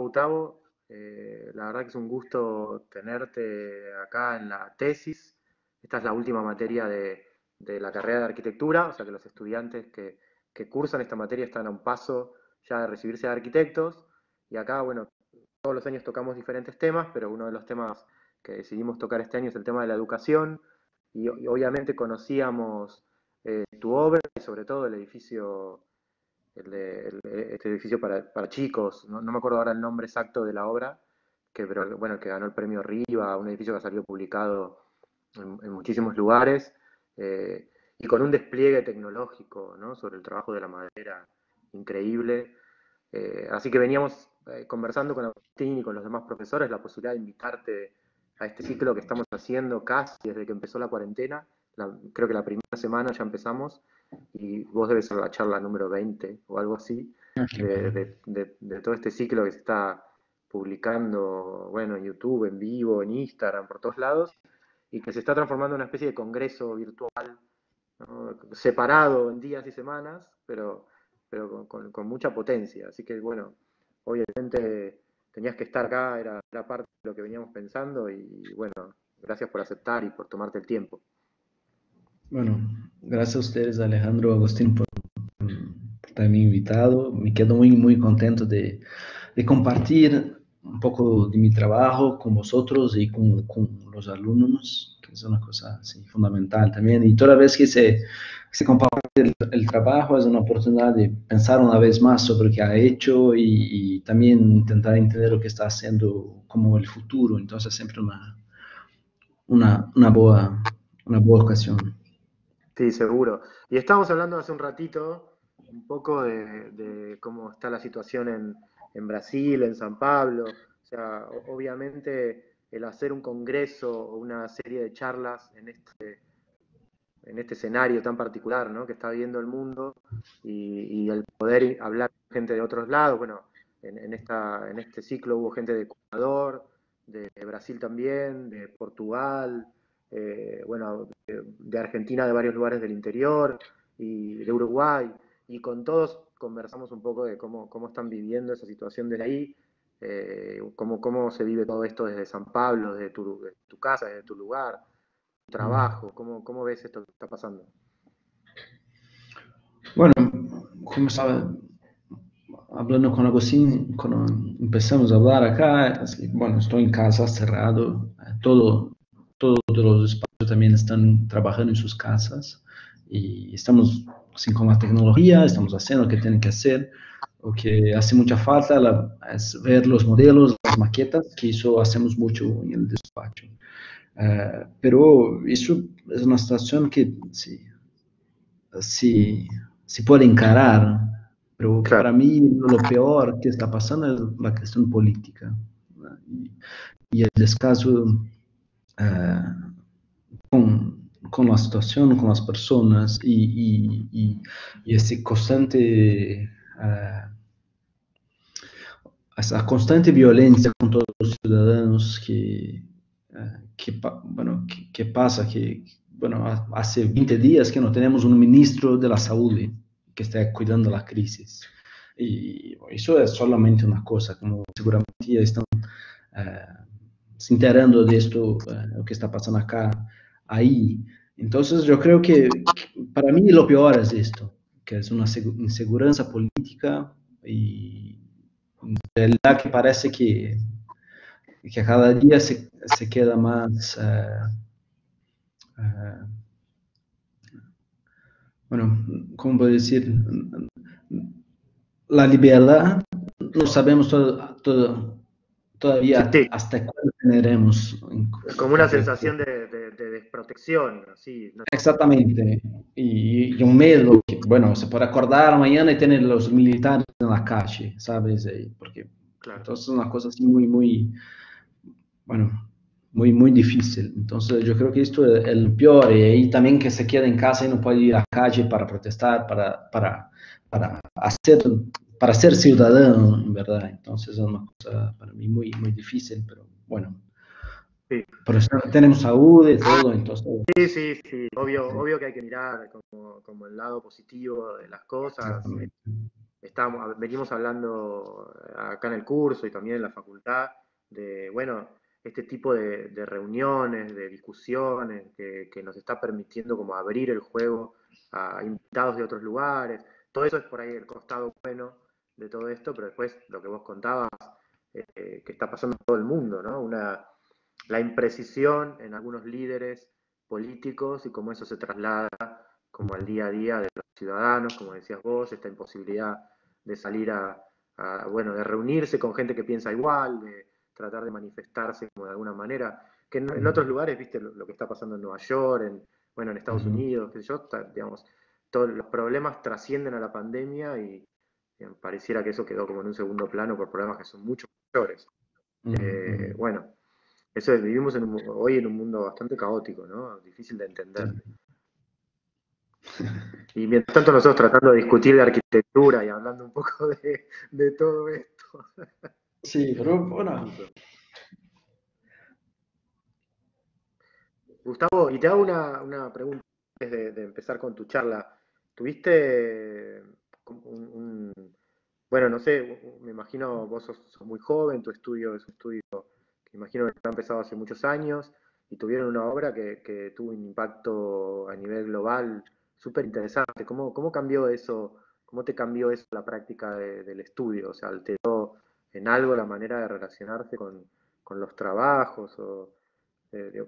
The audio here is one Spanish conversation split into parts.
Gustavo. La verdad que es un gusto tenerte acá en la tesis. Esta es la última materia de la carrera de arquitectura, o sea que los estudiantes que cursan esta materia están a un paso ya de recibirse de arquitectos. Y acá, bueno, todos los años tocamos diferentes temas, pero uno de los temas que decidimos tocar este año es el tema de la educación. Y obviamente conocíamos tu obra y sobre todo el edificio este edificio para chicos, no me acuerdo ahora el nombre exacto de la obra, pero bueno, que ganó el premio Riva, un edificio que ha salido publicado en muchísimos lugares, y con un despliegue tecnológico, ¿no? Sobre el trabajo de la madera increíble. Así que veníamos conversando con Agustín y con los demás profesores la posibilidad de invitarte a este ciclo que estamos haciendo casi desde que empezó la cuarentena. Creo que la primera semana ya empezamos y vos debes ser la charla número 20 o algo así Ah, qué bueno. de todo este ciclo que se está publicando, bueno, en YouTube, en vivo, en Instagram, por todos lados, y que se está transformando en una especie de congreso virtual, ¿no? Separado en días y semanas, pero con mucha potencia. Así que, bueno, obviamente tenías que estar acá, era parte de lo que veníamos pensando y, bueno, gracias por aceptar y por tomarte el tiempo. Bueno, gracias a ustedes, Alejandro, Agustín, por haberme invitado. Me quedo muy, muy contento de compartir un poco de mi trabajo con vosotros y con los alumnos, que es una cosa así, fundamental también. Y toda vez que se comparte el trabajo es una oportunidad de pensar una vez más sobre lo que ha hecho y también intentar entender lo que está haciendo como el futuro. Entonces, siempre una una boa ocasión. Sí, seguro. Y estábamos hablando hace un ratito un poco de cómo está la situación en Brasil, en San Pablo. O sea, obviamente el hacer un congreso o una serie de charlas en este escenario tan particular, ¿no? Que está viviendo el mundo y el poder hablar con gente de otros lados. Bueno, en este ciclo hubo gente de Ecuador, de Brasil también, de Portugal, bueno, de Argentina, de varios lugares del interior y de Uruguay. Y con todos conversamos un poco de cómo están viviendo esa situación desde ahí, cómo se vive todo esto desde San Pablo, desde tu casa, desde tu lugar, tu trabajo, cómo ves esto que está pasando. Bueno, como estaba hablando con Agustín, cuando empezamos a hablar acá, así, bueno, estoy en casa cerrado, todos los espacios también están trabajando en sus casas y estamos así con la tecnología, estamos haciendo lo que tienen que hacer. Lo que hace mucha falta es ver los modelos, las maquetas, que eso hacemos mucho en el despacho. Pero eso es una situación que sí, sí puede encarar, pero para Claro. mí lo peor que está pasando es la cuestión política, ¿no? Y el descaso eh, con la situación, con las personas y ese constante, esa constante violencia con todos los ciudadanos bueno, que pasa, que bueno, hace 20 días que no tenemos un ministro de la salud que esté cuidando la crisis. Y eso es solamente una cosa, como seguramente ya están eh, se enterando de esto, lo que está pasando acá, ahí. Entonces yo creo que para mí lo peor es esto, que es una inseguranza política y de verdad que parece que cada día se queda más, uh, bueno, ¿cómo puedo decir? La libertad, no sabemos Sí, todavía sí, hasta cuándo tendremos es como una concreto. sensación de desprotección, así, ¿no? Exactamente. Y un miedo que, bueno, se puede acordar mañana y tener los militares en la calle, ¿sabes? Porque Claro. entonces es una cosa así muy, muy, bueno, muy, muy difícil. Entonces yo creo que esto es el peor. Y ahí también que se queda en casa y no puede ir a la calle para protestar, para hacer, para ser ciudadano, en verdad. Entonces es una cosa para mí muy, muy difícil, pero bueno. Sí, Pero tenemos salud y todo, entonces... sí, sí, sí. Obvio que hay que mirar como el lado positivo de las cosas. Exactamente. venimos hablando acá en el curso y también en la facultad de, bueno, este tipo de reuniones, de discusiones que nos está permitiendo como abrir el juego a invitados de otros lugares. Todo eso es por ahí el costado bueno de todo esto, pero después lo que vos contabas, que está pasando en todo el mundo, ¿no? La imprecisión en algunos líderes políticos y cómo eso se traslada como al día a día de los ciudadanos, como decías vos, esta imposibilidad de salir bueno, de reunirse con gente que piensa igual, de tratar de manifestarse como de alguna manera, que en otros lugares, viste, lo que está pasando en Nueva York, bueno, en Estados Ujú, Unidos, qué sé yo, digamos, todos los problemas trascienden a la pandemia y pareciera que eso quedó como en un segundo plano por problemas que son mucho mayores. ujú, ujú. Bueno, eso es, vivimos hoy en un mundo bastante caótico, ¿no? Difícil de Sí. entender. Y mientras tanto nosotros tratando de discutir de arquitectura y hablando un poco de todo esto. Sí, pero bueno, Gustavo, y te hago una pregunta antes de empezar con tu charla. ¿Tuviste bueno, no sé, me imagino vos sos muy joven, tu estudio es un estudio que imagino que ha empezado hace muchos años y tuvieron una obra que tuvo un impacto a nivel global súper interesante. ¿Cómo cambió eso? ¿Cómo te cambió eso la práctica del estudio? O sea, ¿alteró en algo la manera de relacionarse con los trabajos?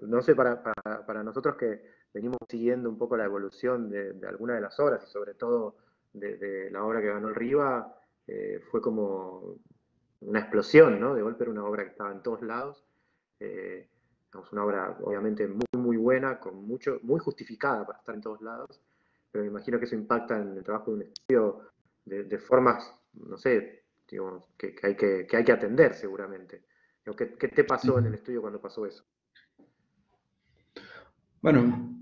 No sé, para nosotros que venimos siguiendo un poco la evolución de alguna de las obras y sobre todo de la obra que ganó el Riva, fue como una explosión, ¿no? De golpe era una obra que estaba en todos lados, eh, digamos, una obra obviamente muy buena, muy justificada para estar en todos lados, pero me imagino que eso impacta en el trabajo de un estudio de formas, no sé, digamos, que hay que atender seguramente. ¿Qué te pasó en el sí. estudio cuando pasó eso? Bueno,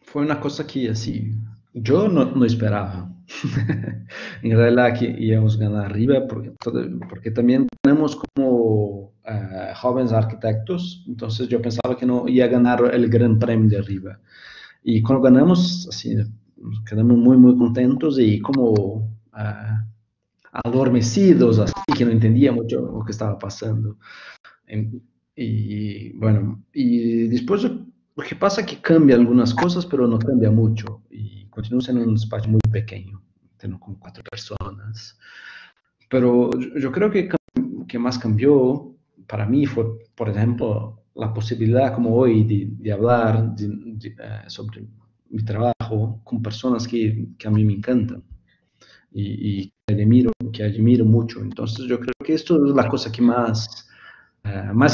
fue una cosa que así, yo no esperaba. En realidad que íbamos a ganar arriba porque también tenemos como jóvenes arquitectos, entonces yo pensaba que no iba a ganar el gran premio de arriba. Y cuando ganamos, así, nos quedamos muy contentos y como adormecidos, así que no entendía mucho lo que estaba pasando. Y bueno, y después lo que pasa es que cambia algunas cosas, pero no cambia mucho. Y continúa en un espacio muy pequeño, tengo como 4 personas. Pero yo creo que más cambió para mí fue, por ejemplo, la posibilidad como hoy de hablar sobre mi trabajo con personas que a mí me encantan y que admiro mucho. Entonces yo creo que esto es la cosa que más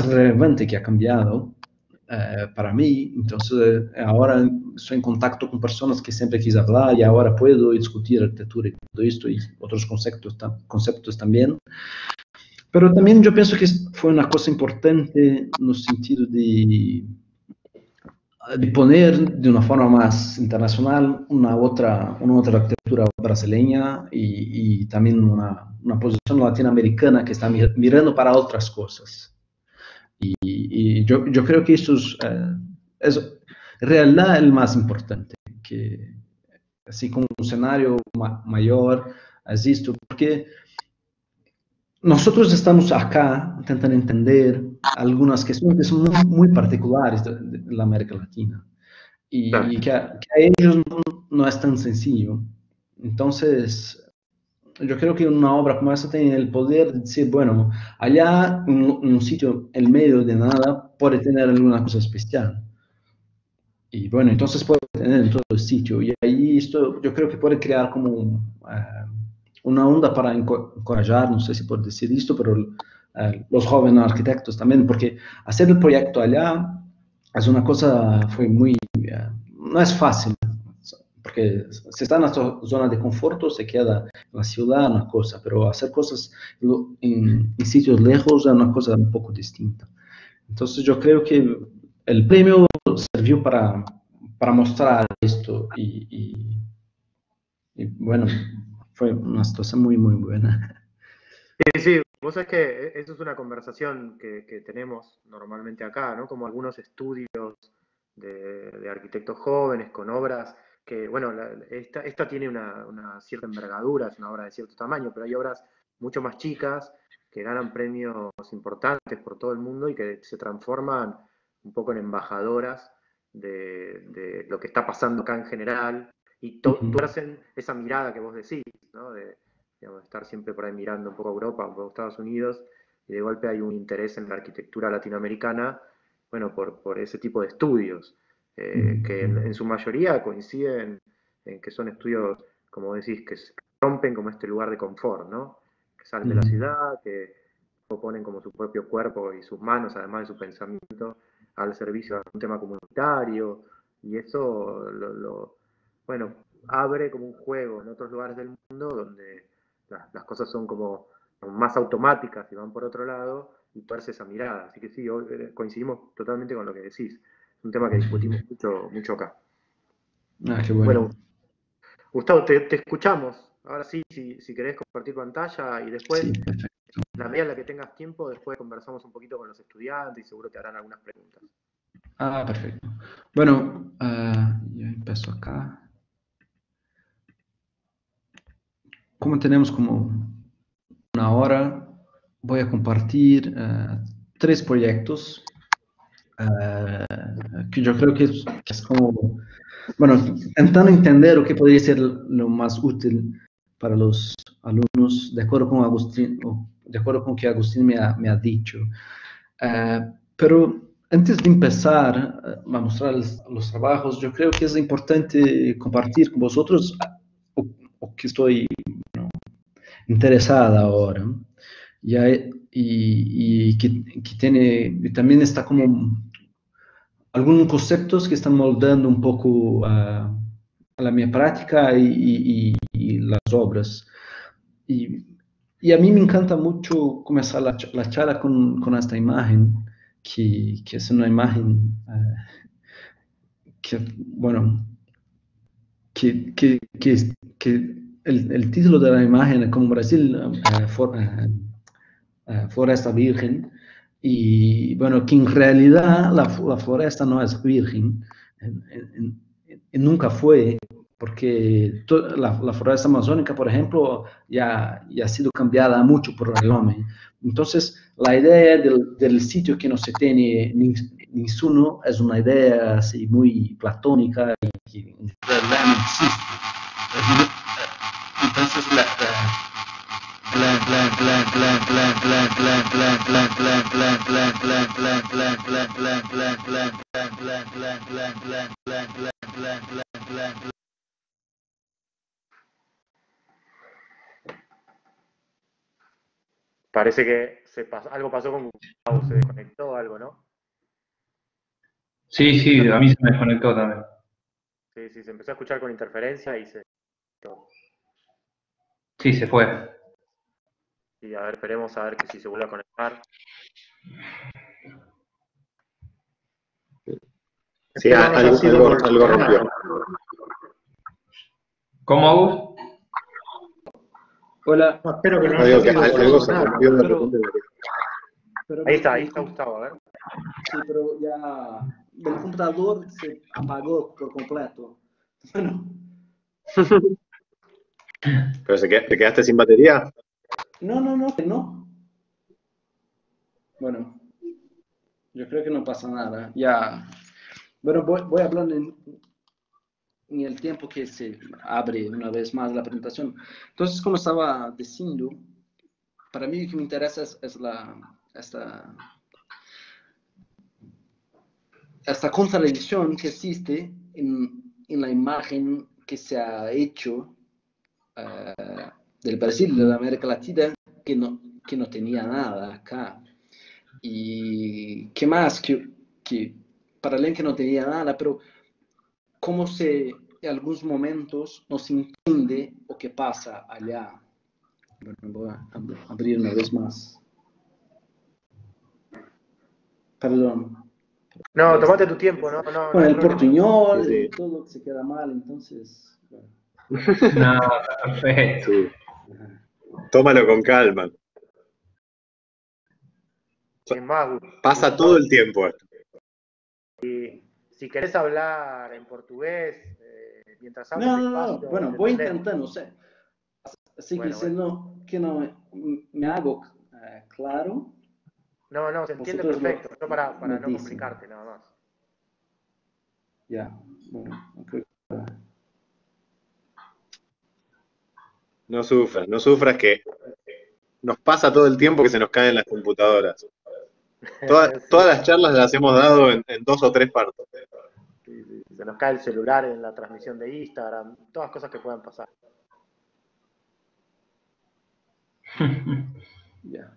relevante que ha cambiado para mí. Entonces ahora estoy en contacto con personas que siempre quise hablar y ahora puedo discutir arquitectura y todo esto y otros conceptos también. Pero también yo pienso que fue una cosa importante en el sentido de poner de una forma más internacional una otra arquitectura brasileña y también una posición latinoamericana que está mirando para otras cosas. Y yo creo que eso es en realidad el más importante, que así como un escenario mayor, asisto, porque nosotros estamos acá intentando entender algunas cuestiones que son muy particulares de la América Latina y que a ellos no es tan sencillo. Entonces, yo creo que una obra como esa tiene el poder de decir, bueno, allá en un sitio en medio de nada puede tener alguna cosa especial. Y bueno, entonces puede tener en todo el sitio. Y ahí esto yo creo que puede crear como una onda para encorajar, no sé si puedo decir esto, pero los jóvenes arquitectos también, porque hacer el proyecto allá es una cosa, fue no es fácil, porque se está en la zona de confort, se queda en la ciudad, una cosa, pero hacer cosas en sitios lejos es una cosa un poco distinta. Entonces yo creo que el premio sirvió para mostrar esto y bueno, fue una situación muy buena. Sí, sí, vos sabés que eso es una conversación que tenemos normalmente acá, ¿no? Como algunos estudios de arquitectos jóvenes con obras bueno, esta tiene una cierta envergadura, es una obra de cierto tamaño, pero hay obras mucho más chicas que ganan premios importantes por todo el mundo y que se transforman un poco en embajadoras de lo que está pasando acá en general y Ujú, tuercen esa mirada que vos decís, ¿no? Digamos, estar siempre por ahí mirando un poco a Europa, un poco a Estados Unidos, y de golpe hay un interés en la arquitectura latinoamericana, bueno, por ese tipo de estudios, que ujú, en su mayoría coinciden en que son estudios, como decís, que rompen como este lugar de confort, ¿no? Que salen de la ujú. ciudad, que ponen como su propio cuerpo y sus manos, además de su pensamiento, al servicio de un tema comunitario, y eso bueno, abre como un juego en otros lugares del mundo donde las cosas son como más automáticas y van por otro lado, y tuerce esa mirada. Así que sí, coincidimos totalmente con lo que decís. Es un tema que discutimos mucho, mucho acá. Ah, qué Bueno, bueno. Gustavo, te escuchamos. Ahora sí, si querés compartir pantalla y Sí, después, perfecto. en la medida en la que tengas tiempo, después conversamos un poquito con los estudiantes y seguro te harán algunas preguntas. Ah, perfecto. Bueno, yo empiezo acá. Como tenemos como una hora, voy a compartir tres proyectos que yo creo que es como, bueno, intentando entender lo que podría ser lo más útil para los alumnos, de acuerdo con Agustín, o de acuerdo con lo que Agustín me ha dicho. Pero antes de empezar a mostrar los trabajos, yo creo que es importante compartir con vosotros o que estoy interesada ahora. Ya, y que tiene, también está como algunos conceptos que están moldando un poco a la mi práctica y las obras. Y, y, a mí me encanta mucho comenzar la charla con esta imagen, que es una imagen que, bueno, que el título de la imagen es como Brasil, Floresta Virgen, y bueno, que en realidad la floresta no es virgen, nunca fue, porque la floresta amazónica, por ejemplo, ya ha sido cambiada mucho por el hombre. Entonces, la idea del sitio que no se tiene ninguno es una idea así muy platónica y que en realidad no existe. Entonces, Parece que algo pasó con Gustavo, se desconectó algo, ¿no? Sí, Se empezó, sí, a mí se me desconectó también. sí, sí, se empezó a escuchar con interferencia y se... Sí, se fue. Y a ver, esperemos a ver que si se vuelve a conectar. Sí, Espero no haya sido por algo rompió. ¿Cómo, Agus? hola, No, espero que no No haya digo que sido por algo se sonar. rompió de pero, repente. pero Ahí está Gustavo, a ver. sí, pero ya el computador se apagó por completo. Bueno, Pero te quedaste sin batería. no. Bueno, yo creo que no pasa nada. Ya, bueno, voy a hablar en el tiempo que se abre una vez más la presentación. Entonces, como estaba diciendo, para mí lo que me interesa es esta contradicción que existe en la imagen que se ha hecho del Brasil, de la América Latina, que no tenía nada acá. Y qué más, que para alguien que no tenía nada, pero cómo se en algunos momentos no se entiende lo que pasa allá. Bueno, voy a abrir una vez más. Perdón. No, tomate tu tiempo, no Bueno, hay el problema. Sí, portuñol y sí, todo se queda mal, entonces... Bueno. No, perfecto. sí. Tómalo con calma. Es más, Pasa todo Gustavo, el tiempo esto. si querés hablar en portugués, mientras hables No, no, despacio, no. Bueno, te voy entendemos. intentando, sé. Así que Bueno, si bueno. no, que no me hago claro, No, no, se entiende vosotros perfecto. Yo me para no dicen. complicarte, nada más. Ya, bueno, creo que- No sufras que nos pasa todo el tiempo que se nos caen las computadoras. Sí, Todas las charlas las hemos dado en 2 o 3 partes. sí, sí. Se nos cae el celular en la transmisión de Instagram, todas cosas que puedan pasar. ya.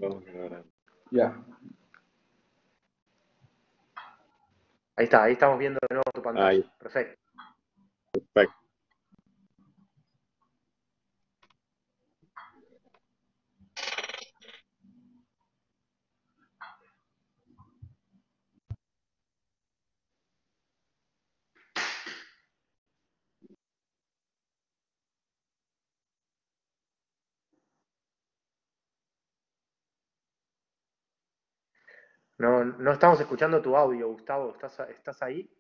Vamos a ver. Ya. Ahí está, ahí estamos viendo de nuevo tu pantalla. Ahí, Perfecto. perfecto. No, no estamos escuchando tu audio, Gustavo. ¿Estás ahí?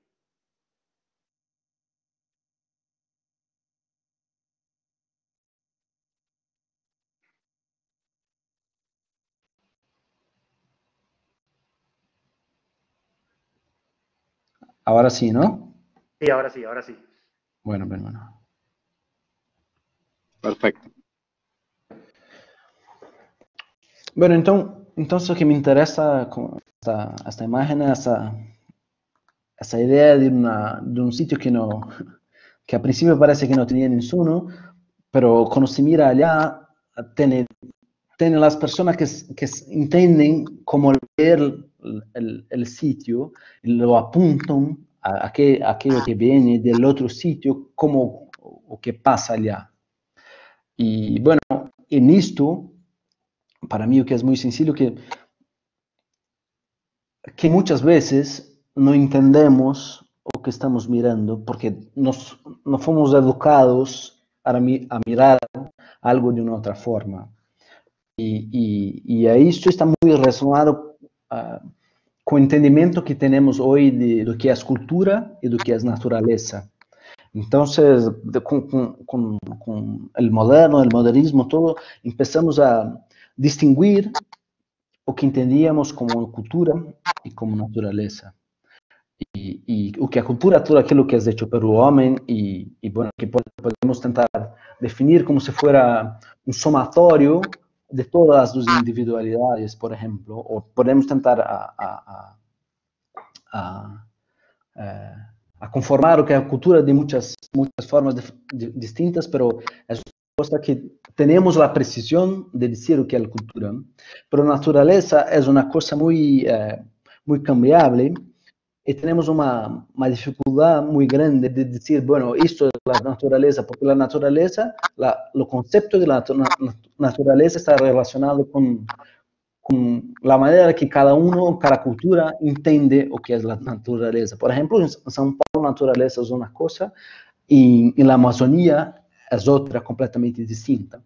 Ahora sí, ¿no? Sí, ahora sí, ahora sí. Bueno, bueno, bueno. Perfecto. Bueno, entonces lo que me interesa con esta imagen es esa idea de un sitio que a principio parece que no tenía ninguno, pero cuando se mira allá, tiene las personas que entienden cómo leer el sitio y lo apuntan a aquello que viene del otro sitio, como o que pasa allá. Y bueno, en esto, para mí, lo que es muy sencillo, que muchas veces no entendemos lo que estamos mirando porque no fuimos educados a mirar algo de una otra forma. Y ahí esto está muy relacionado con el entendimiento que tenemos hoy de lo que es cultura y lo que es naturaleza. Entonces, con el moderno, el modernismo, todo, empezamos a distinguir o que entendíamos como cultura y como naturaleza. Y o que a cultura é tudo aquilo que é hecho pelo homem e bueno, que podemos tentar definir como se fuera um somatório de todas as individualidades, por exemplo, ou podemos tentar a, a conformar o que é a cultura de muitas formas distintas, pero é uma coisa que temos a precisão de dizer o que é a cultura, pero a natureza é uma coisa muito cambiável y tenemos una dificultad muy grande de decir, bueno, esto es la naturaleza, porque la naturaleza, lo concepto de la naturaleza está relacionado con la manera que cada uno, cada cultura entiende o que es la naturaleza. Por ejemplo, en São Paulo, la naturaleza es una cosa y en la Amazonía es otra completamente distinta.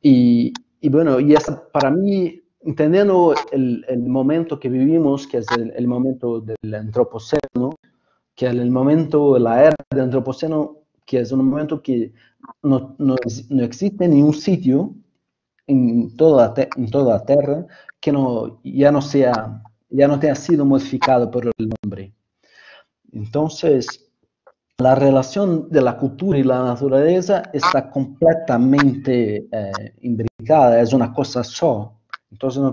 Y bueno, y esa, para mí, entendiendo el momento que vivimos, que es el momento del antropoceno, que es el momento, la era del antropoceno, que es un momento que no existe ni un sitio en toda la Tierra que ya no tenha sido modificado por el hombre. Entonces, la relación de la cultura y la naturaleza está completamente imbricada, es una cosa sola. Entonces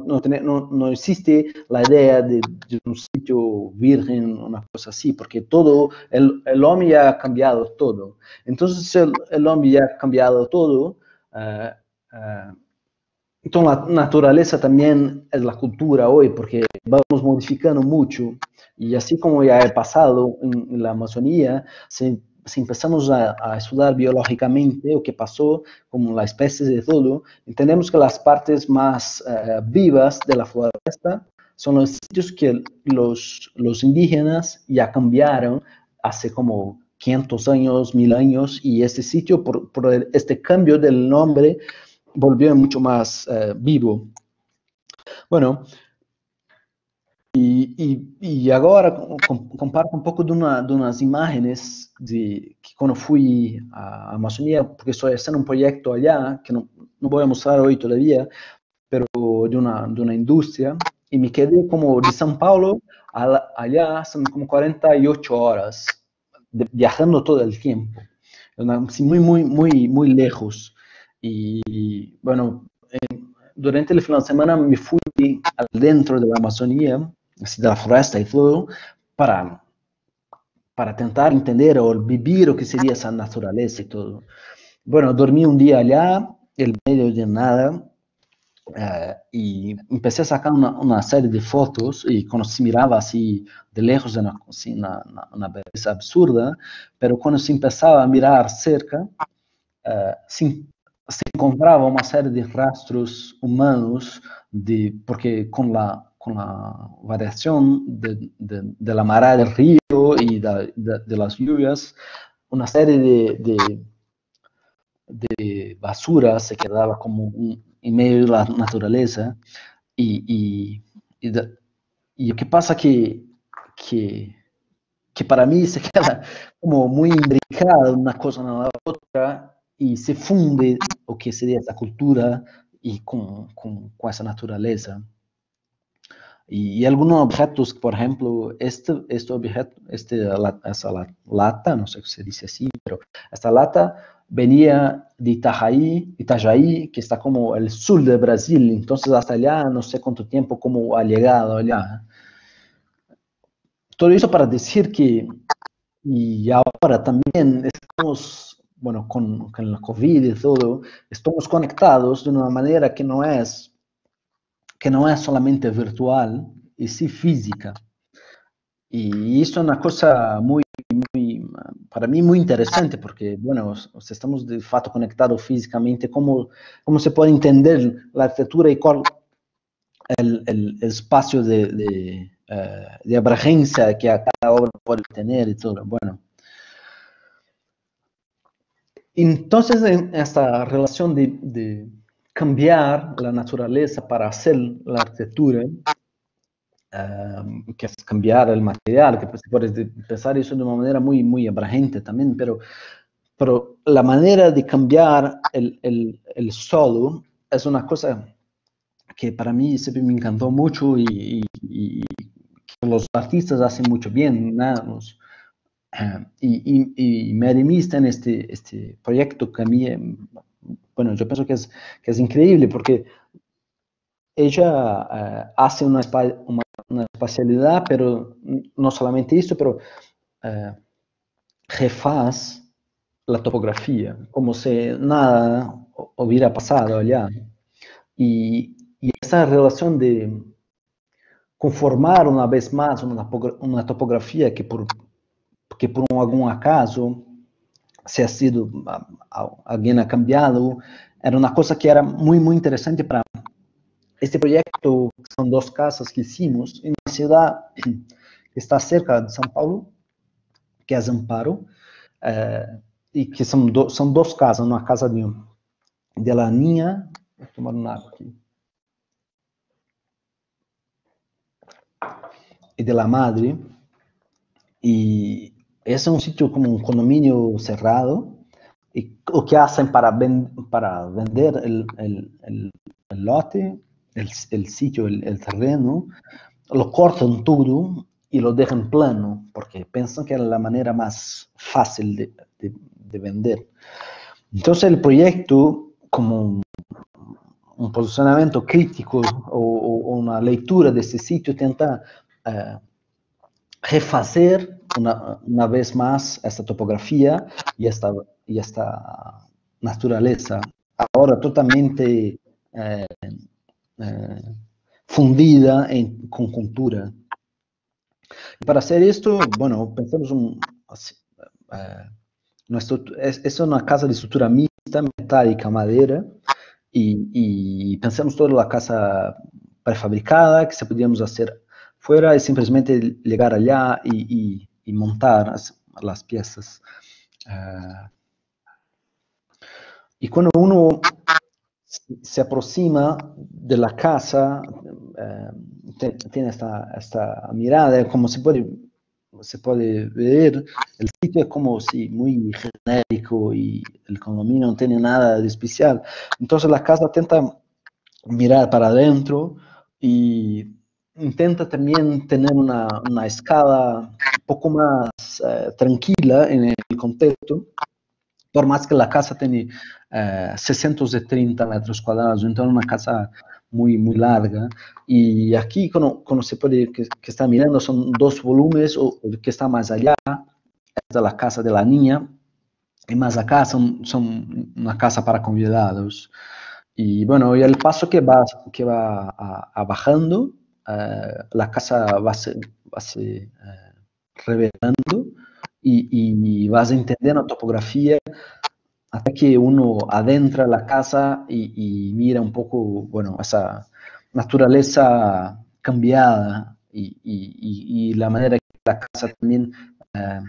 no existe la idea de un sitio virgen, una cosa así, porque todo, el hombre ya ha cambiado todo. Entonces el hombre ya ha cambiado todo, entonces la naturaleza también es la cultura hoy, porque vamos modificando mucho, y así como ya he pasado en la Amazonía, si empezamos a estudiar biológicamente lo que pasó, como la especie de todo, entendemos que las partes más vivas de la floresta son los sitios que los indígenas ya cambiaron hace como 500 años, 1000 años, y este sitio, por este cambio del nombre, volvió mucho más vivo. Bueno, e agora comparto um pouco de umas imagens que quando fui à Amazônia, porque estou fazendo um projeto allá, que não vou mostrar hoje todavia, pero de uma indústria, e me quedei como de São Paulo allá, são como 48 horas, viajando todo el tiempo, assim, muy lejos. E, bueno, durante el final de semana me fui dentro de la Amazonía, así de la floresta y todo, para tentar entender o vivir o que sería esa naturaleza y todo. Bueno, dormí un día allá, en medio de nada, y empecé a sacar una serie de fotos, y cuando se miraba así de lejos, era así, una belleza absurda, pero cuando se empezaba a mirar cerca, se encontraba una serie de rastros humanos, porque con la variación de la marea del río y de las lluvias, una serie de basura se quedaba como en medio de la naturaleza, y lo que pasa que para mí se queda como muy imbricada una cosa en la otra, y se funde o que sería esa cultura y con esa naturaleza. Y algunos objetos, por ejemplo, este objeto, esa lata, no sé si se dice así, pero esta lata venía de Itajaí, que está como el sur de Brasil, entonces hasta allá no sé cuánto tiempo como ha llegado allá. Todo eso para decir que, y ahora también estamos, bueno, con la COVID y todo, estamos conectados de una manera que no es solamente virtual, y sí física. Y eso es una cosa para mí muy interesante, porque, bueno, estamos de fato conectados físicamente, ¿cómo se puede entender la arquitectura y cuál el espacio de abragencia que cada obra puede tener y todo? Bueno, entonces en esta relación de cambiar la naturaleza para hacer la arquitectura, que es cambiar el material, que se puede pensar eso de una manera muy abrangente también, pero la manera de cambiar el solo es una cosa que para mí siempre me encantó mucho, y que los artistas hacen mucho bien, ¿no? Y Merimista en este proyecto que a mí, bueno, yo pienso que es increíble, porque ella hace una espacialidad, pero no solamente eso, pero refaz la topografía, como si nada hubiera pasado allá. Y esa relación de conformar una vez más una topografía que por algún acaso, se ha sido, alguien ha cambiado, era una cosa que era muy interesante para este proyecto. Son 2 casas que hicimos en una ciudad que está cerca de São Paulo, que es Amparo, y que son 2 casas, una casa de la niña, voy a tomar un agua aquí, y de la madre, y es un sitio como un condominio cerrado, y lo que hacen para vender el lote, el sitio, el terreno, lo cortan todo y lo dejan plano, porque piensan que es la manera más fácil de vender. Entonces el proyecto, como un posicionamiento crítico o una lectura de este sitio, tenta refacer una vez más esta topografía y esta naturaleza, ahora totalmente fundida con cultura. Y para hacer esto, bueno, pensamos es una casa de estructura mixta, metálica, madera, y pensamos toda la casa prefabricada, que se podíamos hacer fuera y simplemente llegar allá y montar las piezas. Y cuando uno se aproxima de la casa, tiene esta mirada, como se puede ver, el sitio es como si muy genérico y el condominio no tiene nada de especial. Entonces la casa intenta mirar para adentro y intenta también tener una escala un poco más tranquila en el contexto, por más que la casa tiene 630 metros cuadrados, entonces una casa muy larga. Y aquí, cuando se puede, que está mirando, son dos volúmenes, o que está más allá, es de la casa de la niña, y más acá son una casa para convidados. Y bueno, y el paso que va bajando, la casa va se revelando y vas entendiendo la topografía hasta que uno adentra la casa y mira un poco, bueno, esa naturaleza cambiada y la manera que la casa también eh,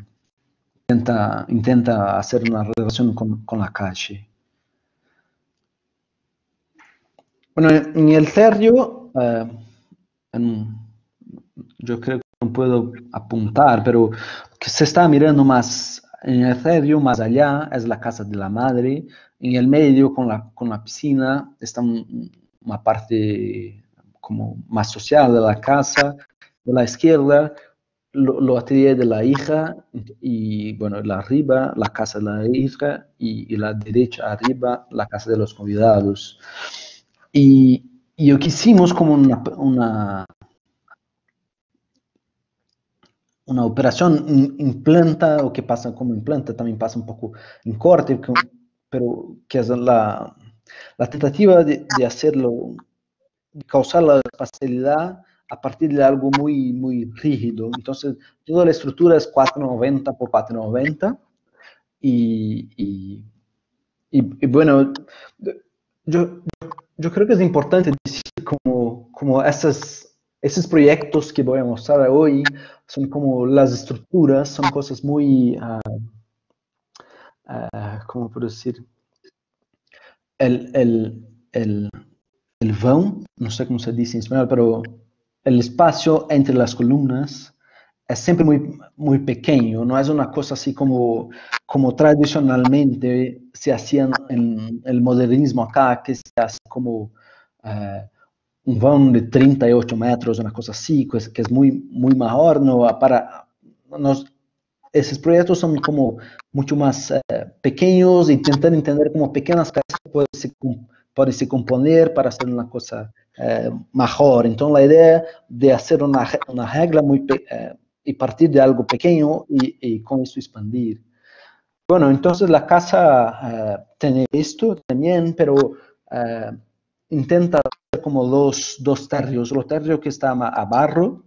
intenta hacer una relación con la calle. Bueno, en el terrio, yo creo que no puedo apuntar, pero que se está mirando más en el terrio, más allá, es la casa de la madre. En el medio, con la piscina, está una parte como más social de la casa. De la izquierda, lo atelier de la hija, y bueno, la arriba, la casa de la hija, y la derecha arriba, la casa de los convidados. Y lo que hicimos como una operación en planta, o que pasa como en planta, también pasa un poco en corte, pero que es la tentativa de hacerlo, de causar la facilidad a partir de algo muy rígido. Entonces, toda la estructura es 490 por 490 y bueno, yo, yo creo que es importante decir como esos proyectos que voy a mostrar hoy son como las estructuras, son cosas muy, ¿cómo puedo decir? El, el, el, el vão, no sé cómo se dice en español, pero el espacio entre las columnas es siempre muy pequeño, no es una cosa así como tradicionalmente se hacía en el modernismo acá, que se hace como un vão de 38 metros, una cosa así, que es muy mejor, ¿no? Esos proyectos son como mucho más pequeños, intentar entender como pequeñas casas pueden se componer para hacer una cosa mejor. Entonces la idea de hacer una regla y partir de algo pequeño y con eso expandir. Bueno, entonces la casa tiene esto también, pero intenta hacer como dos terrios. Los terrios que está abajo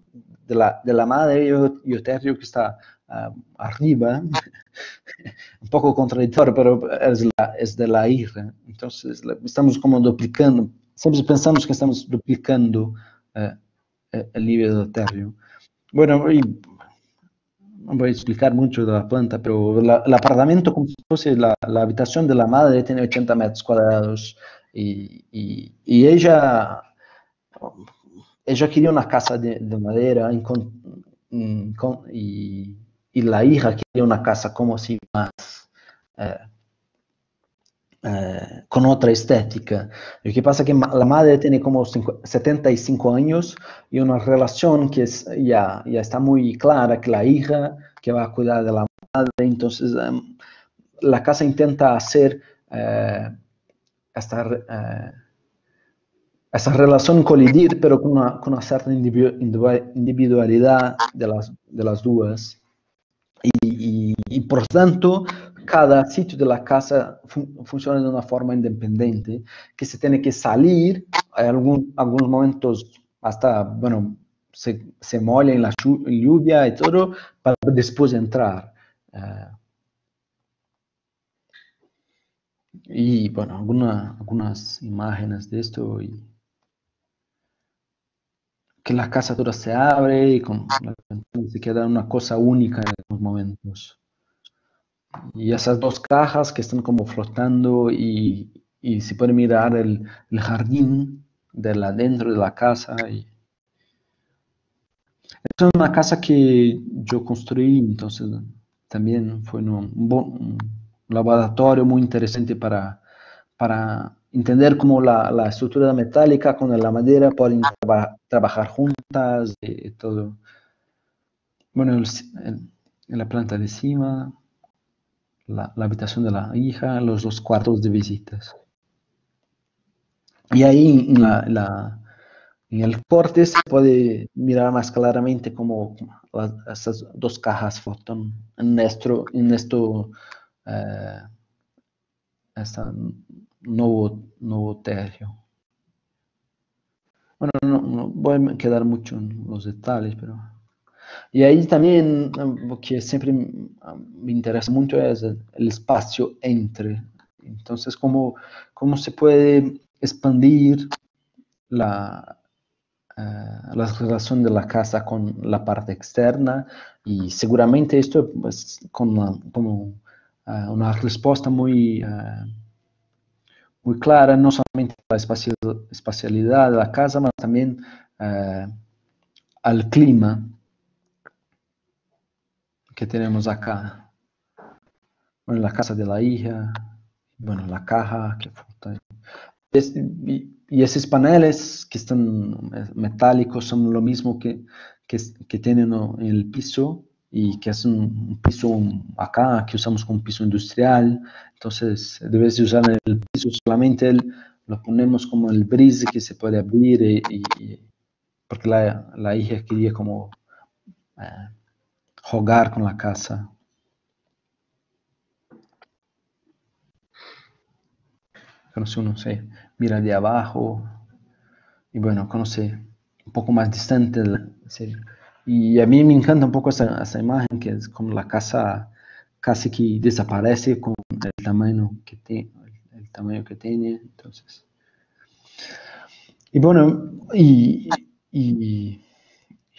de la madre y el terrio que está arriba, un poco contradictorio, pero es de la hija. Entonces estamos como duplicando, siempre pensamos que estamos duplicando el nivel del terrio. Bueno, y no voy a explicar mucho de la planta, pero el apartamento, como si fuese la habitación de la madre, tiene 80 metros cuadrados y ella quería una casa de madera y la hija quería una casa como si más eh, con otra estética. Lo que pasa es que la madre tiene como 75 años y una relación que ya está muy clara, que la hija que va a cuidar de la madre, entonces la casa intenta hacer esta relación colidir, pero con una cierta individualidad de las dos. Y por tanto, cada sitio de la casa funciona de una forma independiente, que se tiene que salir, hay algunos momentos hasta, bueno, se molla en la lluvia y todo, para después entrar. Y bueno, algunas imágenes de esto, y que la casa toda se abre y con la ventana se queda una cosa única en algunos momentos. y esas dos cajas que están como flotando y se puede mirar el jardín dentro de la casa. Y es una casa que yo construí, entonces también fue un laboratorio muy interesante para entender cómo la estructura metálica con la madera pueden trabajar juntas y todo. Bueno, en la planta de cima, la habitación de la hija, los dos cuartos de visitas. Y ahí en el corte se puede mirar más claramente cómo estas dos cajas flotan eh, este nuevo terreno. Bueno, no voy a quedar mucho en los detalles, pero... Y ahí también lo que siempre me interesa mucho es el espacio entre. Entonces, cómo se puede expandir la, la relación de la casa con la parte externa, y seguramente esto pues, como una respuesta muy clara, no solamente a la espacialidad de la casa, pero también al clima que tenemos acá. Bueno, la casa de la hija, bueno, la caja que flota. Y esos paneles que están metálicos son lo mismo que tienen, ¿no?, en el piso, y que es un piso acá que usamos como piso industrial. Entonces, debes de usar el piso solamente, lo ponemos como el brise que se puede abrir, porque la hija quería como eh, jugar con la casa. Conoce uno, se mira de abajo y bueno, conoce un poco más distante. Y a mí me encanta un poco esa imagen, que es como la casa casi que desaparece con el tamaño que tiene. Entonces, y bueno, y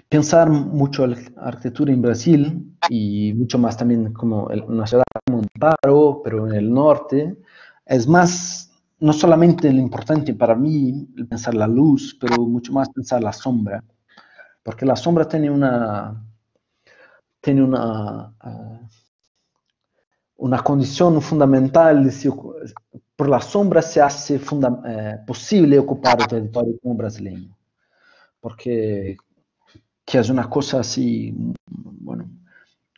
pensar mucho la arquitectura en Brasil, y mucho más también como una ciudad como Amparo, pero en el norte, es más, no solamente lo importante para mí pensar la luz, pero mucho más pensar la sombra, porque la sombra una condición fundamental. Por la sombra se hace posible ocupar el territorio como brasileño, porque que es una cosa así, bueno,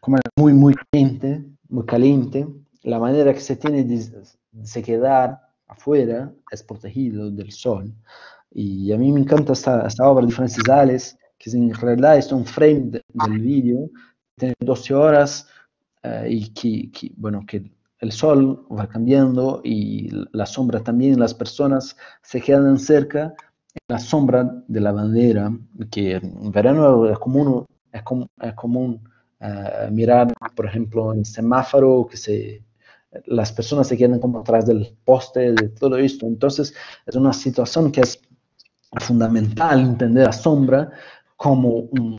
como es muy caliente, la manera que se tiene de se quedar afuera es protegido del sol. Y a mí me encanta esta obra de Francis Sales, que en realidad es un frame del vídeo, tiene 12 horas, y bueno, que el sol va cambiando y la sombra también, las personas se quedan cerca en la sombra de la bandera, que en verano es común mirar, por ejemplo, en semáforo, las personas se quedan como atrás del poste de todo esto. Entonces, es una situación que es fundamental entender la sombra como un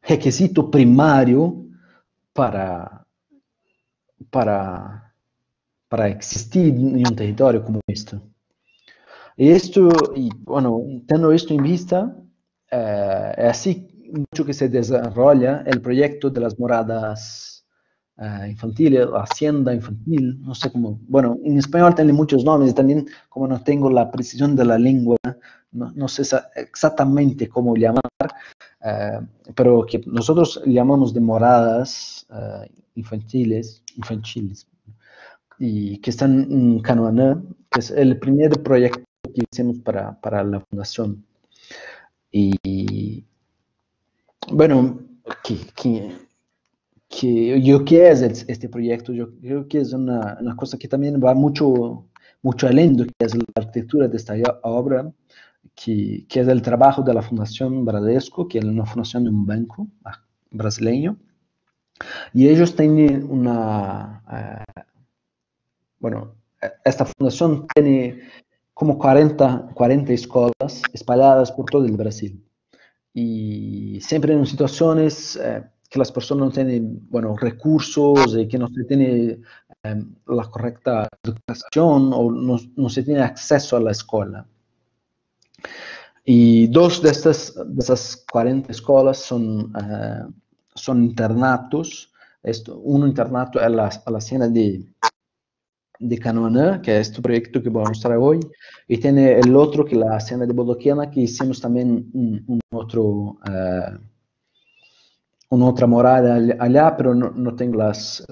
requisito primario para, para, para existir en un territorio como esto. Y bueno, teniendo esto en vista, es así mucho que se desarrolla el proyecto de las moradas infantiles, la hacienda infantil, no sé cómo, bueno, en español tiene muchos nombres, y también como no tengo la precisión de la lengua, no sé exactamente cómo llamar, pero que nosotros llamamos de moradas infantiles, y que están en Canoaná, que es el primer proyecto que hicimos para la fundación. Y bueno, ¿qué es este proyecto? Yo creo que es una cosa que también va mucho alento, que es la arquitectura de esta obra, que es el trabajo de la Fundación Bradesco, que es una fundación de un banco brasileño. Y ellos tienen bueno, esta fundación tiene como 40 escuelas espalhadas por todo el Brasil. Y siempre en situaciones que las personas no tienen, bueno, recursos y que no se tiene la correcta educación o no se tiene acceso a la escuela. Y dos de esas 40 escuelas son internatos. Un internato a la hacienda de Canoana, que es este proyecto que voy a mostrar hoy, y tiene el otro, que es la hacienda de Bodoquena, que hicimos también una otra morada allá, pero no tengo las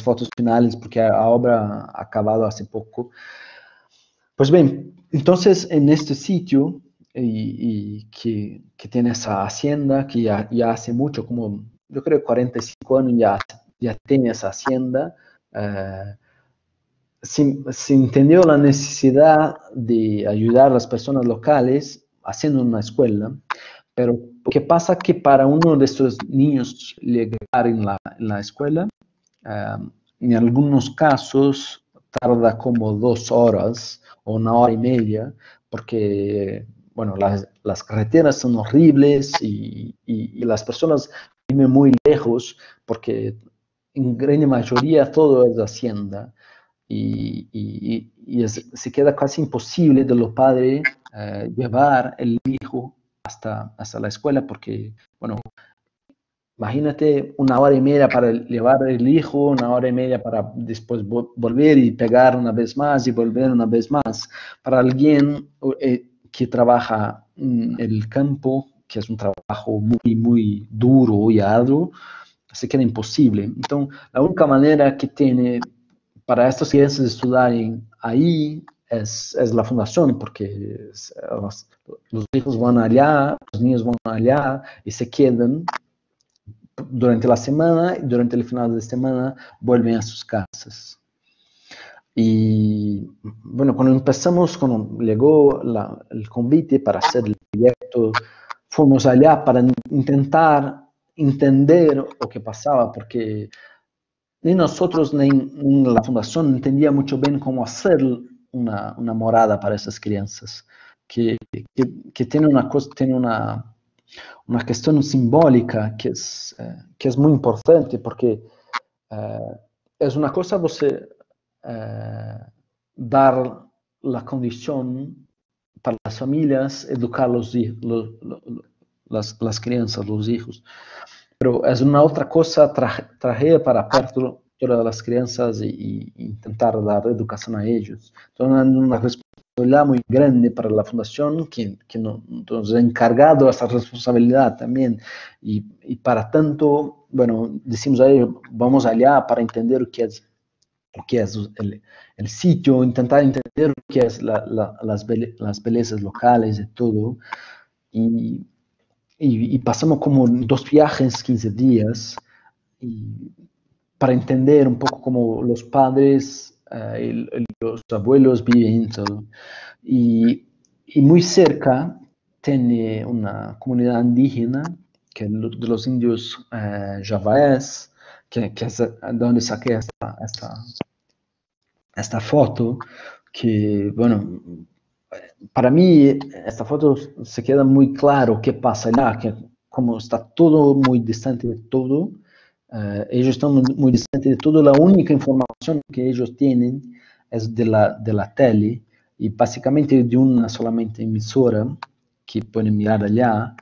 fotos finales porque la obra ha acabado hace poco. Pues bien, entonces en este sitio y que tiene esa hacienda que ya hace mucho, como yo creo 45 años ya tiene esa hacienda, se entendió la necesidad de ayudar a las personas locales haciendo una escuela, pero ¿qué pasa? Que para uno de estos niños llegar en la escuela, en algunos casos tarda como 2 horas o 1 hora y media, porque, bueno, las carreteras son horribles y las personas viven muy lejos, porque en gran mayoría todo es hacienda y se queda casi imposible de los padres llevar el hijo hasta la escuela, porque, bueno, imagínate 1 hora y media para llevar el hijo, 1 hora y media para después volver y pegar una vez más y volver una vez más. Para alguien que trabaja en el campo, que es un trabajo muy, muy duro y arduo, se queda imposible. Entonces, la única manera que tiene para estas crianças estudarem ahí es la fundación, porque los hijos van allá, los niños van allá y se quedan durante la semana y durante el final de semana vuelven a sus casas. Y bueno, cuando llegó el convite para hacer el proyecto, fuimos allá para intentar entender lo que pasaba, porque ni nosotros ni la fundación entendía mucho bien cómo hacer una morada para esas crianças, que tiene una cuestión simbólica que es muy importante, porque es una cosa você dar la condición para las familias educar las crianças, los hijos. Pero es una otra cosa traer para perto todas las crianças y intentar dar educación a ellos. Entonces, una responsabilidad muy grande para la fundación que nos ha encargado esa responsabilidad también. Y para tanto, bueno, decimos a ellos, vamos allá para entender lo que es el sitio, intentar entender lo que es las bellezas locales y todo. Y pasamos como 2 viajes, 15 días, para entender un poco cómo los padres y los abuelos viven todo. Y muy cerca tiene una comunidad indígena, que es de los indios Javaés, que es donde saqué esta foto, que, bueno, para mí esta foto se queda muy claro qué pasa allá, que como está todo muy distante de todo, ellos están muy distantes de todo, la única información que ellos tienen es de la tele, y básicamente de una solamente emisora que pueden mirar allá,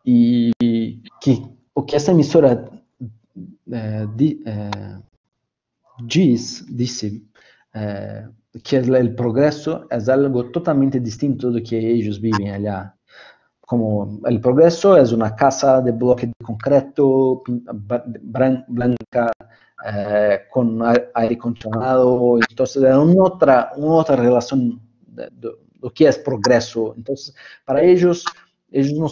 y o que esta emisora dice que el progreso es algo totalmente distinto de que ellos viven allá. Como el progreso es una casa de bloque de concreto, blanca, con aire acondicionado, entonces es una otra relación de lo que es progreso. Entonces, para ellos no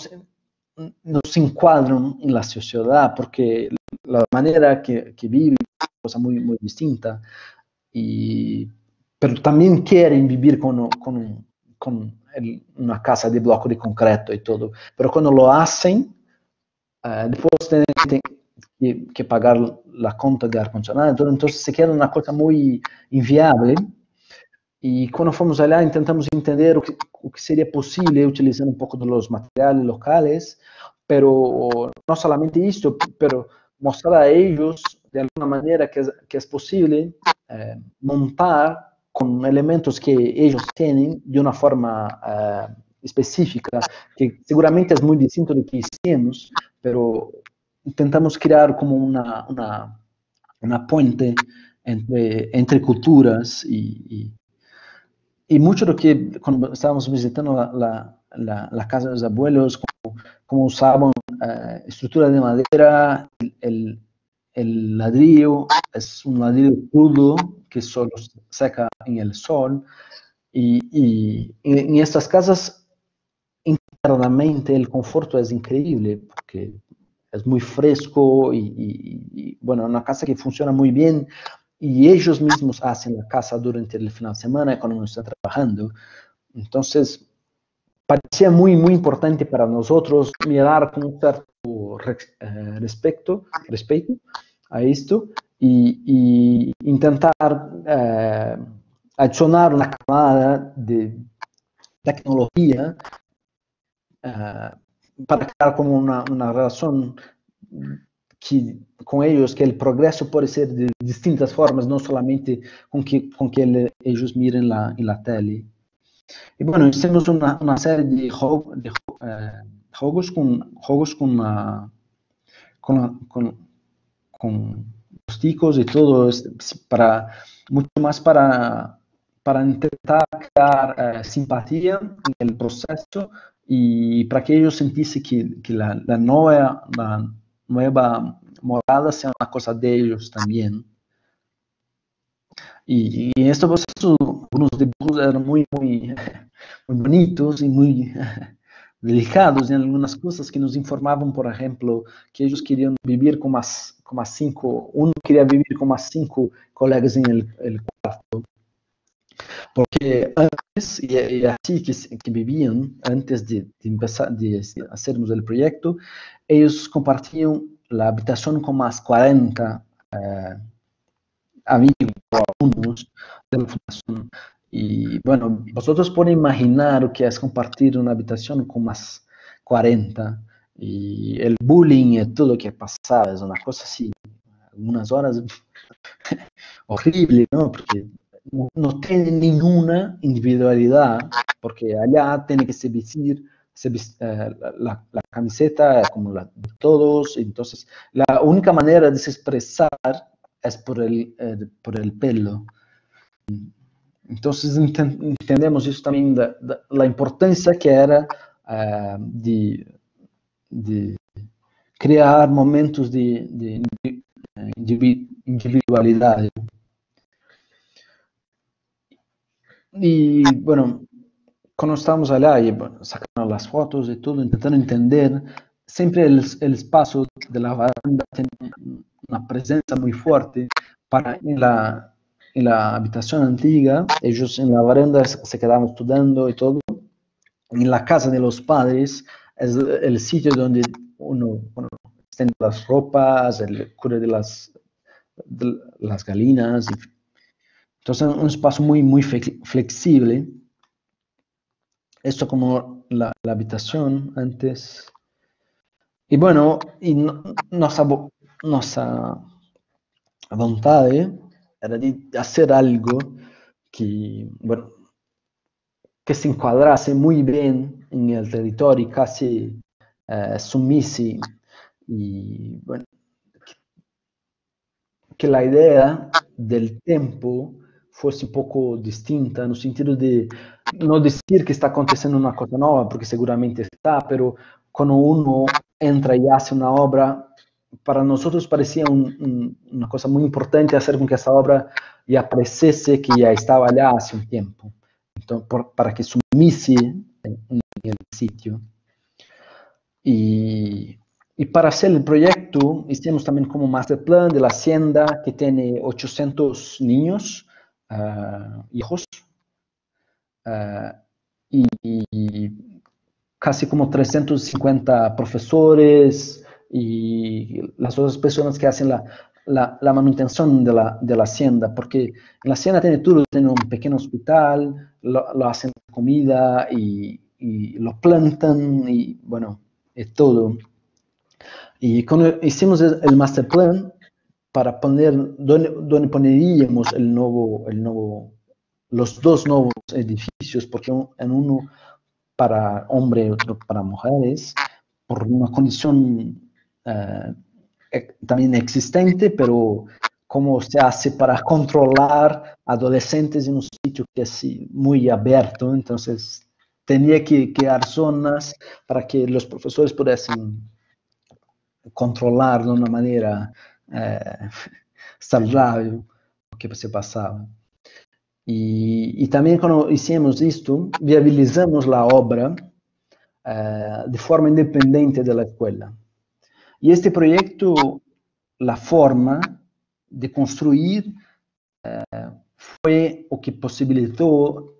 se encuadran en la sociedad, porque la manera que viven es una cosa muy, muy distinta. Pero también quieren vivir con una casa de bloque de concreto y todo. Pero cuando lo hacen, después tienen que pagar la cuenta de aire acondicionado, entonces se queda una cosa muy inviable. Y cuando fuimos allá intentamos entender o que sería posible utilizando un poco de los materiales locales pero no solamente esto, pero mostrar a ellos de alguna manera que es posible montar con elementos que ellos tienen de una forma específica, que seguramente es muy distinto de lo que hicimos, pero intentamos crear como una puente entre culturas y mucho de lo que cuando estábamos visitando la casa de los abuelos, como usaban estructura de madera, el ladrillo es un ladrillo crudo que solo seca en el sol y en estas casas internamente el conforto es increíble porque es muy fresco y, bueno, una casa que funciona muy bien y ellos mismos hacen la casa durante el final de semana cuando no están trabajando. Entonces, parecía muy, muy importante para nosotros mirar con un cierto respeto a esto y intentar adicionar una camada de tecnología para crear como una relación con ellos, que el progreso puede ser de distintas formas, no solamente con que ellos miren en la tele. Y bueno, hicimos una serie de juegos con los chicos y todo, para, mucho más para intentar crear simpatía en el proceso y para que ellos sintiesen que la nueva morada sea una cosa de ellos también. Y en este proceso, algunos dibujos eran muy bonitos y muy delicados en algunas cosas que nos informaban, por ejemplo, que ellos querían vivir con más cinco, uno quería vivir con más 5 colegas en el cuarto, porque antes, y así que vivían, antes de empezar, de hacermos el proyecto, ellos compartían la habitación con más 40 amigos o alumnos de la fundación. Y bueno, vosotros pueden imaginar lo que es compartir una habitación con más 40 y el bullying y todo lo que pasaba, es una cosa así, algunas horas horrible, ¿no? Porque no tiene ninguna individualidad, porque allá tiene que se vestir la camiseta como la de todos, entonces la única manera de se expresar es por el pelo. Entonces entendemos eso también, la importancia que era de crear momentos de individualidad. Y bueno, cuando estábamos allá y bueno, sacando las fotos y todo, intentando entender, siempre el espacio de la baranda tiene una presencia muy fuerte para en la habitación antigua, ellos en la baranda se quedaban estudiando y todo. En la casa de los padres es el sitio donde uno extiende las ropas, el cura de las galinas. Entonces, un espacio muy flexible. Esto como la habitación antes. Y bueno, y nuestra vontade era de hacer algo que, bueno, que se enquadrasse muy bien en el territorio, casi sumisse y bueno, que la idea del tempo fosse un poco distinta, no sentido de no decir que está acontecendo una cosa nueva, porque seguramente está, pero cuando uno entra y hace una obra, para nosotros parecía una cosa muy importante hacer con que esa obra ya pareciese que ya estaba allá hace un tiempo. Entonces, para que sumiese en el sitio. Y para hacer el proyecto, hicimos también como master plan de la hacienda que tiene 800 niños, hijos, y casi como 350 profesores y las otras personas que hacen la manutención de la hacienda, porque en la hacienda tiene todo, tiene un pequeño hospital, lo hacen comida y lo plantan y bueno, es todo. Y cuando hicimos el master plan para poner, donde poneríamos los dos nuevos edificios, porque en uno para hombres y otro para mujeres, por una condición también existente, pero cómo se hace para controlar adolescentes en un sitio que es muy abierto, entonces tenía que crear zonas para que los profesores pudiesen controlar de una manera saludable lo que se pasaba. Y también cuando hicimos esto, viabilizamos la obra de forma independiente de la escuela. Y este proyecto, la forma de construir, fue lo que posibilitó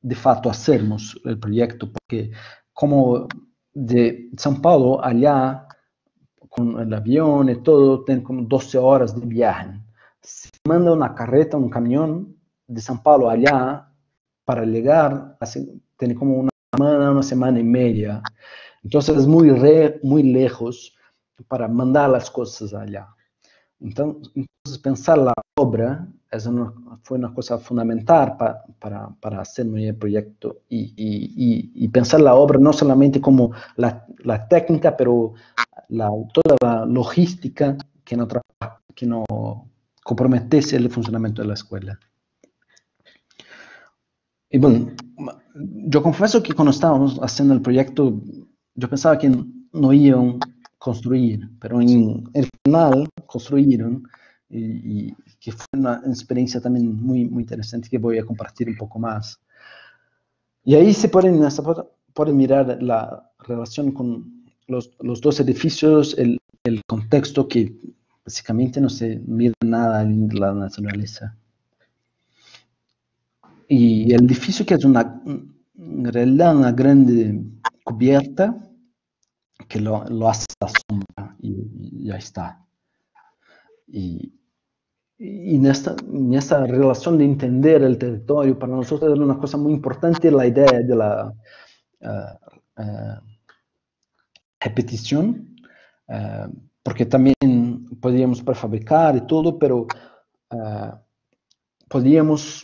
de fato hacermos el proyecto, porque como de São Paulo allá, con el avión y todo, tienen como 12 horas de viaje. Se manda una carreta, un camión de São Paulo allá para llegar, tiene como una semana y media. Entonces es muy lejos para mandar las cosas allá. Entonces pensar la obra fue una cosa fundamental para hacer mi proyecto y pensar la obra no solamente como la técnica, pero toda la logística que no comprometiese el funcionamiento de la escuela. Y bueno, yo confieso que cuando estábamos haciendo el proyecto, yo pensaba que no iban a construir, pero en el final construyeron y que fue una experiencia también muy interesante que voy a compartir un poco más. Y ahí se puede mirar la relación con los dos edificios, el contexto que básicamente no se mira nada en la naturaleza. Y el edificio que es en realidad una grande cubierta que lo hace la sombra y ya está. Y en esta relación de entender el territorio, para nosotros era una cosa muy importante la idea de la repetición, porque también podíamos prefabricar y todo, pero podíamos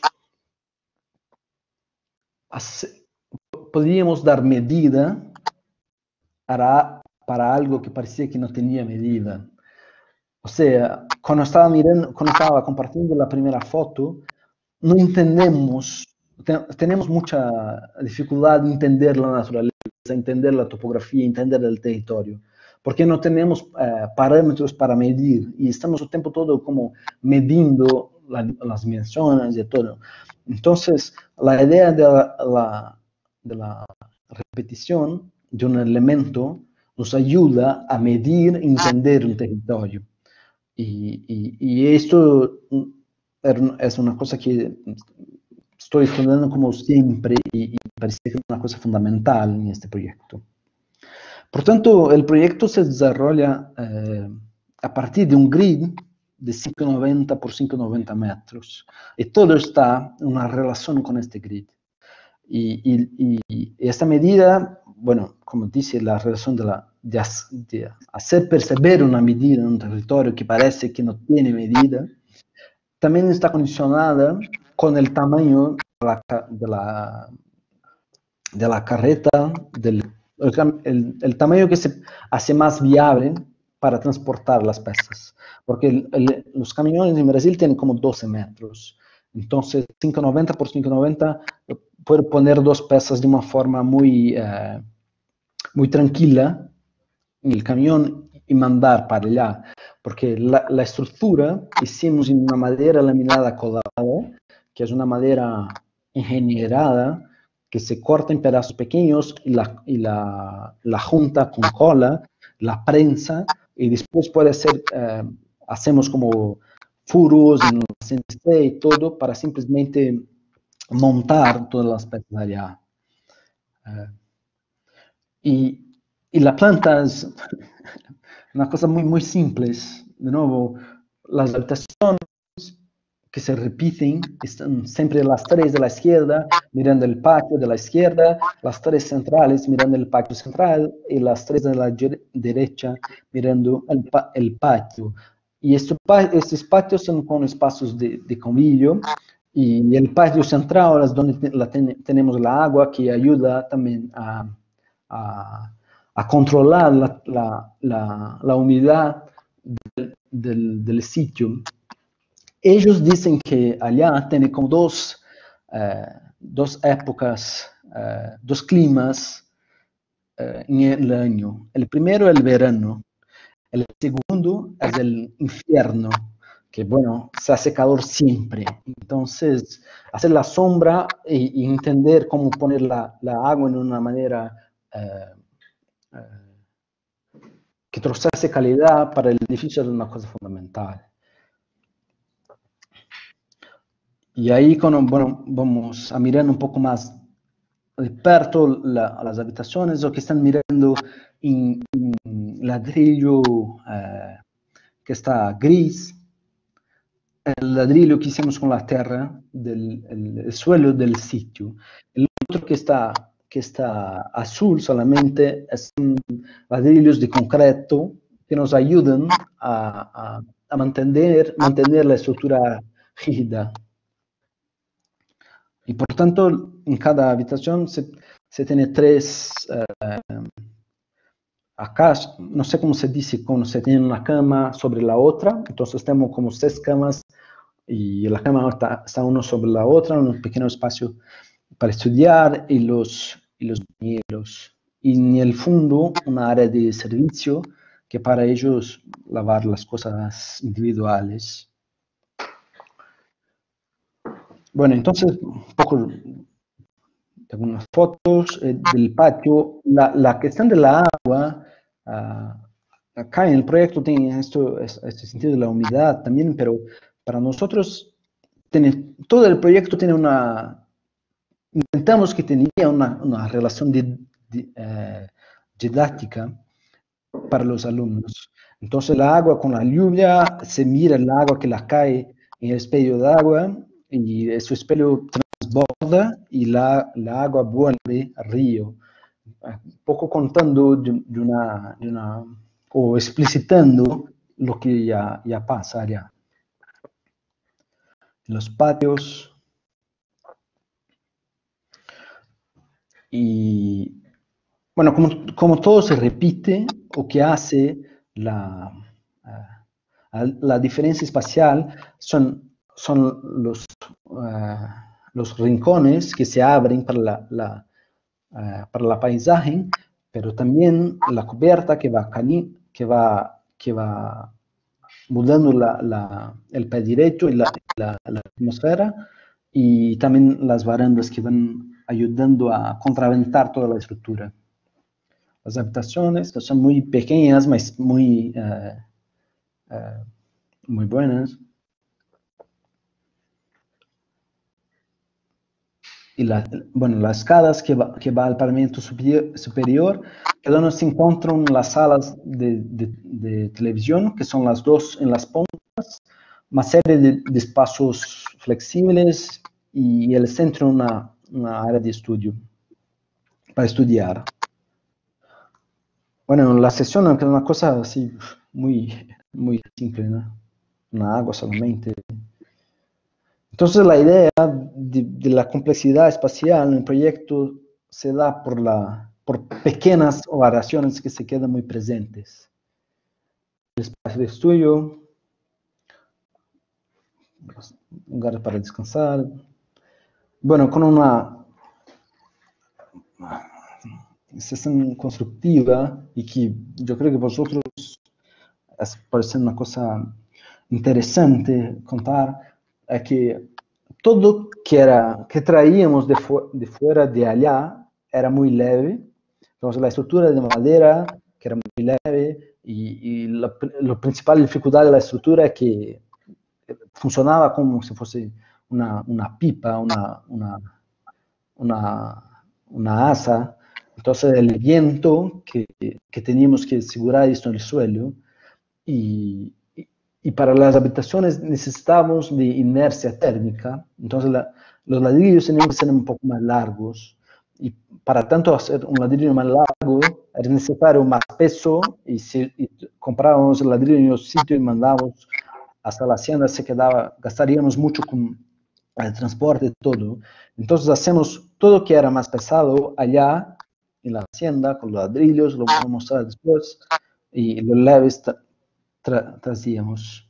dar medida para algo que parecía que no tenía medida. O sea, cuando estaba compartiendo la primera foto, no entendemos, tenemos mucha dificultad de entender la naturaleza, entender la topografía, entender el territorio, porque no tenemos parámetros para medir y estamos el tiempo todo como medindo las dimensiones y todo. Entonces, la idea de la repetición de un elemento nos ayuda a medir y entender un territorio. Y esto es una cosa que estoy estudiando como siempre y me parece que es una cosa fundamental en este proyecto. Por tanto, el proyecto se desarrolla a partir de un grid de 590 por 590 metros y todo está en una relación con este grid. Y esta medida, bueno, como dice la relación de hacer perceber una medida en un territorio que parece que no tiene medida, también está condicionada con el tamaño de la carreta, el tamaño que se hace más viable para transportar las piezas. Porque los camiones en Brasil tienen como 12 metros. Entonces, 590 por 590 puede poner dos piezas de una forma muy tranquila en el camión y mandar para allá. Porque la estructura hicimos en una madera laminada colada, que es una madera ingenierada, que se corta en pedazos pequeños y la junta con cola, la prensa, y después puede ser, hacemos como furos en CNC y todo para simplemente montar todas las piezas allá. Y la planta es una cosa muy simple. De nuevo, las habitaciones que se repiten, están siempre las tres de la izquierda mirando el patio de la izquierda, las tres centrales mirando el patio central y las tres de la derecha mirando el patio. Y estos patios son con espacios de convivio y el patio central es donde tenemos la agua que ayuda también a controlar la humedad del sitio. Ellos dicen que allá tiene como dos épocas, dos climas en el año. El primero es el verano, el segundo es el invierno, que bueno, se hace calor siempre. Entonces, hacer la sombra y entender cómo poner la agua en una manera que trouxesse calidad para el edificio es una cosa fundamental. Y ahí, bueno, vamos a mirar un poco más de perto las habitaciones, o que están mirando en ladrillo que está gris, el ladrillo que hicimos con la tierra, el suelo del sitio. El otro que está azul solamente son ladrillos de concreto que nos ayudan a mantener la estructura rígida. Y por tanto, en cada habitación se tiene tres, acá no sé cómo se dice, cuando se tiene una cama sobre la otra, entonces tenemos como 6 camas y la cama está uno sobre la otra, un pequeño espacio para estudiar y los bañeros. Y en el fondo, una área de servicio que para ellos lavar las cosas individuales. Bueno, entonces, un poco algunas fotos del patio. La cuestión de la agua, acá en el proyecto tiene este sentido de la humedad también, pero para nosotros todo el proyecto tiene intentamos que tenía una relación didáctica para los alumnos. Entonces el agua con la lluvia, se mira el agua que la cae en el espejo de agua y ese espejo transborda y la agua vuelve al río. Un poco contando o explicitando lo que ya pasa allá. En los patios. Y bueno, como todo se repite, o que hace la diferencia espacial son los rincones que se abren para la paisaje, pero también la cubierta que va mudando el pie derecho y la atmósfera, y también las barandas que van ayudando a contraventar toda la estructura. Las habitaciones que son muy pequeñas, muy buenas. Y bueno, las escalas que va al pavimento superior, que donde se encuentran las salas de televisión, que son las dos en las puntas, una serie de espacios flexibles y el centro una área de estudio para estudiar. Bueno, la sesión es una cosa así muy, muy simple, ¿no? Una agua solamente. Entonces la idea de la complejidad espacial en el proyecto se da por pequeñas variaciones que se quedan muy presentes. El espacio de estudio, lugares para descansar. Bueno, con una sesión constructiva y que yo creo que vosotros parece una cosa interesante contar, es que todo que traíamos de fuera de allá era muy leve. Entonces la estructura de madera, que era muy leve, y la principal dificultad de la estructura es que funcionaba como si fuese una pipa, una asa. Entonces el viento que teníamos que asegurar esto en el suelo, y para las habitaciones necesitábamos de inercia térmica, entonces los ladrillos tenían que ser un poco más largos, y para tanto hacer un ladrillo más largo era necesario más peso, y comprábamos el ladrillo en los sitios y mandábamos hasta la hacienda, gastaríamos mucho con el transporte y todo. Entonces hacemos todo que era más pesado allá en la hacienda con los ladrillos, lo vamos a mostrar después, y los leves trazíamos.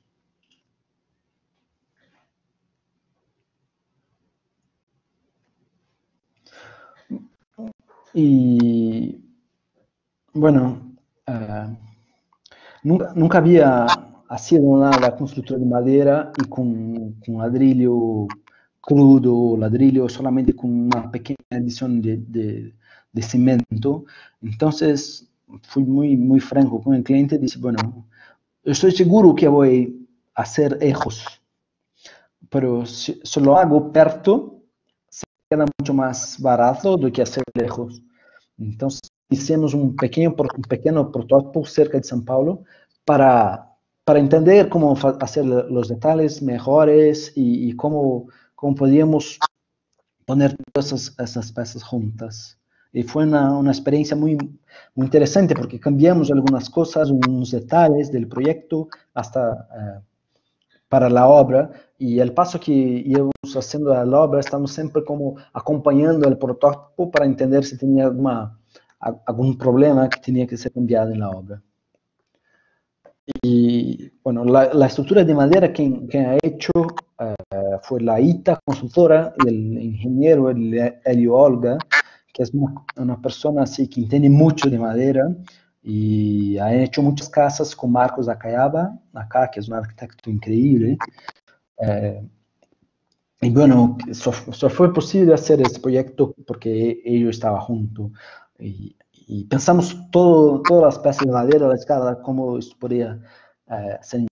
Y bueno, nunca había sido nada constructor de madera y con ladrillo crudo, ladrillo solamente con una pequeña adición de cemento. Entonces fui muy franco con el cliente y dije, bueno, yo estoy seguro que voy a hacer ejos, pero si lo hago perto, queda mucho más barato do que hacer lejos. Entonces hicimos un pequeño prototipo cerca de São Paulo para entender cómo hacer los detalles mejores y cómo podíamos poner todas esas piezas juntas. Y fue una experiencia muy interesante porque cambiamos algunas cosas, unos detalles del proyecto hasta para la obra, y el paso que íbamos haciendo a la obra, estamos siempre como acompañando el prototipo para entender si tenía algún problema que tenía que ser cambiado en la obra. Y bueno, la estructura de madera que ha hecho fue la ITA consultora y el ingeniero Elio Olga, que es una persona así que entiende mucho de madera y ha hecho muchas casas con Marcos Acayaba, acá, que es un arquitecto increíble. Y bueno, solo fue posible hacer este proyecto porque ellos estaban juntos. Y pensamos todas las piezas de madera, la escala, cómo esto podía ser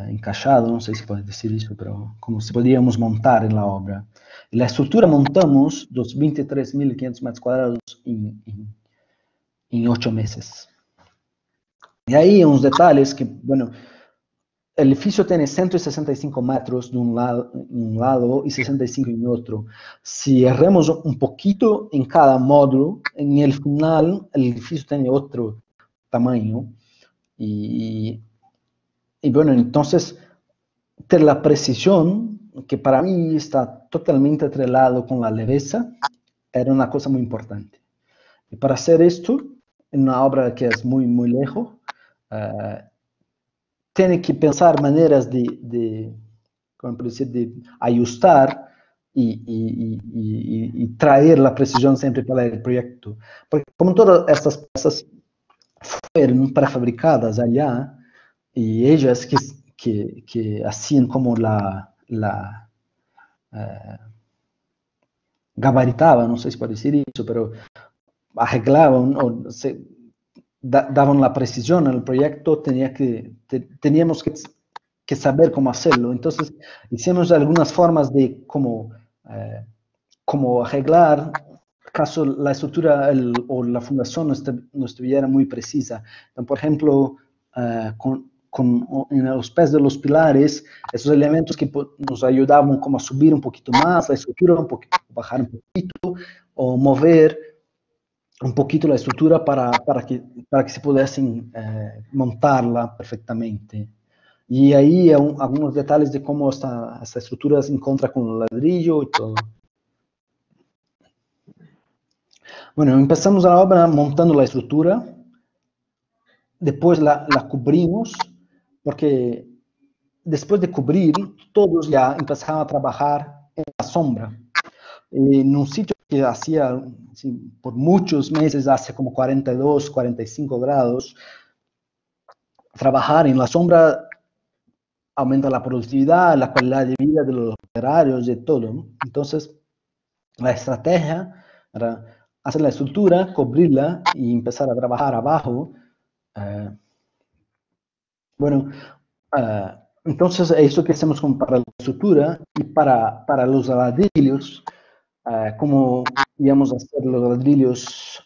encaixado, no sé si puede decir eso, pero como se podíamos montar en la obra. Y la estructura montamos los 23.500 metros cuadrados en 8 meses. Y ahí unos detalles que, bueno, el edificio tiene 165 metros de un lado y 65 en otro. Si erramos un poquito en cada módulo, en el final el edificio tiene otro tamaño. Y bueno, entonces, la precisión, que para mí está totalmente atrelado con la leveza, era una cosa muy importante. Y para hacer esto, en una obra que es muy lejos, tiene que pensar maneras ¿cómo puedo decir?, de ajustar y traer la precisión siempre para el proyecto. Porque como todas estas piezas fueron prefabricadas allá, y ellas que hacían como gabaritaban, no sé si puede decir eso, pero arreglaban o daban la precisión al proyecto, teníamos que saber cómo hacerlo. Entonces hicimos algunas formas de cómo arreglar caso la estructura o la fundación no estuviera muy precisa. Entonces, por ejemplo, en los pies de los pilares, esos elementos que nos ayudaban como a subir un poquito más la estructura, bajar un poquito, o mover un poquito la estructura para que se pudiesen montarla perfectamente. Y ahí algunos detalles de cómo esta estructura se encuentra con el ladrillo y todo. Bueno, empezamos la obra montando la estructura, después la cubrimos, porque después de cubrir, todos ya empezaban a trabajar en la sombra, en un sitio que hacía por muchos meses, hace como 42, 45 grados. Trabajar en la sombra aumenta la productividad, la calidad de vida de los operarios, de todo, ¿no? Entonces, la estrategia era hacer la estructura, cubrirla y empezar a trabajar abajo. Entonces, eso que hacemos para la estructura y para los ladrillos, como íbamos a hacer los ladrillos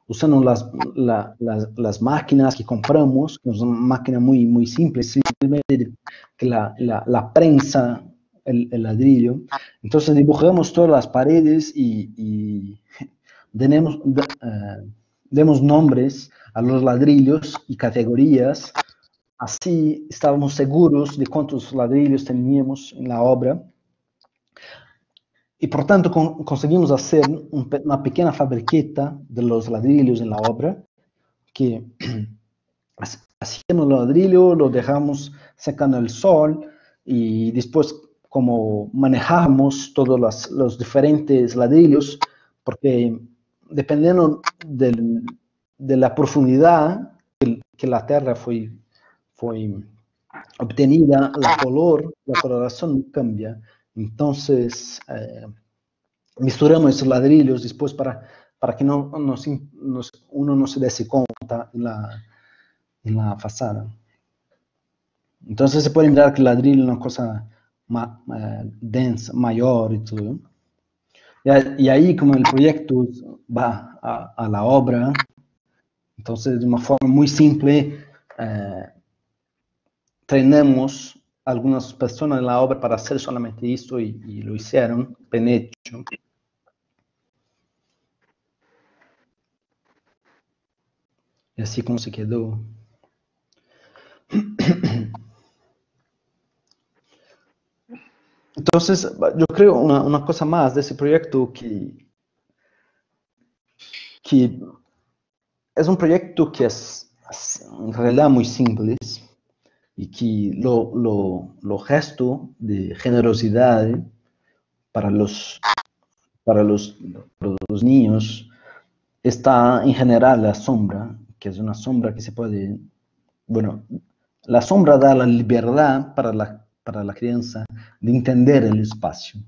usando las máquinas que compramos, que son máquinas muy simples, simplemente que la prensa el ladrillo. Entonces dibujamos todas las paredes y demos nombres a los ladrillos y categorías. Así estábamos seguros de cuántos ladrillos teníamos en la obra. Y por tanto conseguimos hacer una pequeña fabriqueta de los ladrillos en la obra, que hacíamos el ladrillo, lo dejamos secando al sol y después como manejamos todos los diferentes ladrillos, porque dependiendo de la profundidad que la tierra fue obtenida, la coloración cambia. Entonces, misturamos esos ladrillos después para que uno no se dé cuenta en la fachada. Entonces se puede mirar que el ladrillo es una cosa densa, mayor y todo. Y ahí como el proyecto va a la obra, entonces de una forma muy simple, tenemos algunas personas en la obra para hacer solamente esto y lo hicieron, bien hecho. Y así como se quedó. Entonces, yo creo una cosa más de ese proyecto que es un proyecto que es en realidad muy simple y que lo gesto de generosidad para los niños está en general la sombra, que es una sombra que se puede, bueno, la sombra da la libertad para la crianza de entender el espacio.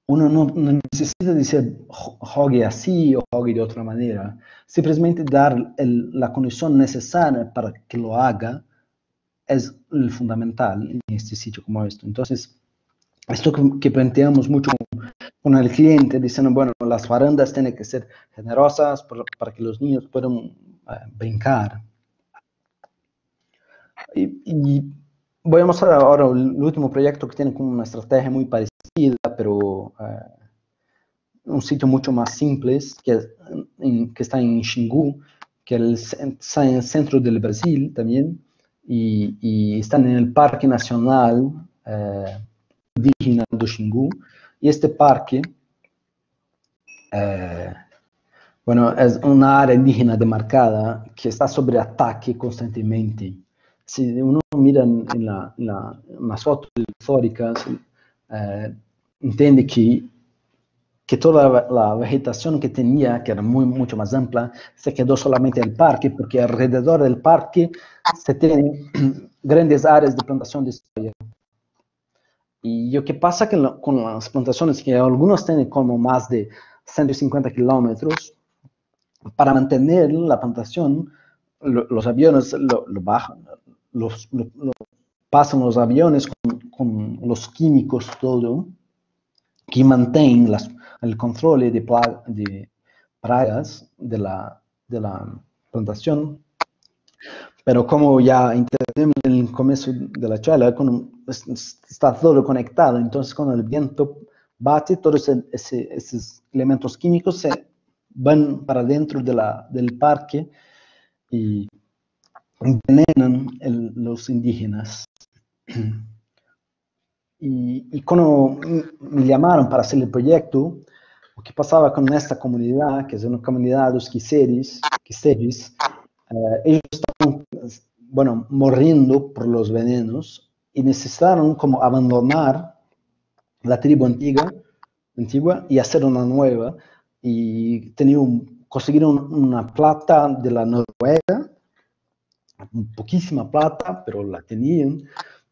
Uno no necesita decir juegue así o juegue de otra manera, simplemente dar la condición necesaria para que lo haga es el fundamental en este sitio como esto. Entonces, esto que planteamos mucho con el cliente, diciendo, bueno, las barandas tienen que ser generosas para que los niños puedan brincar. Y voy a mostrar ahora el último proyecto que tiene como una estrategia muy parecida, pero un sitio mucho más simple, que está en Xingu, que está en el centro del Brasil también, y están en el Parque Nacional Indígena do Xingu. Y este parque, bueno, es una área indígena demarcada que está sobre ataque constantemente. Si uno mira en las fotos históricas, entiende que toda la vegetación que tenía, que era mucho más amplia, se quedó solamente en el parque, porque alrededor del parque se tienen grandes áreas de plantación de soya. Y lo que pasa que con las plantaciones, que algunos tienen como más de 150 kilómetros, para mantener la plantación, los aviones lo bajan, pasan los aviones con los químicos, todo, que mantienen el control de plagas de la plantación. Pero como ya entendemos en el comienzo de la charla, está todo conectado, entonces cuando el viento bate, todos esos elementos químicos se van para dentro del parque y envenenan los indígenas. Y cuando me llamaron para hacer el proyecto, lo que pasaba con esta comunidad, que es una comunidad de los quiseris, ellos estaban, bueno, muriendo por los venenos y necesitaron como abandonar la tribu antigua y hacer una nueva. Y consiguieron una plata de la Noruega, poquísima plata, pero la tenían,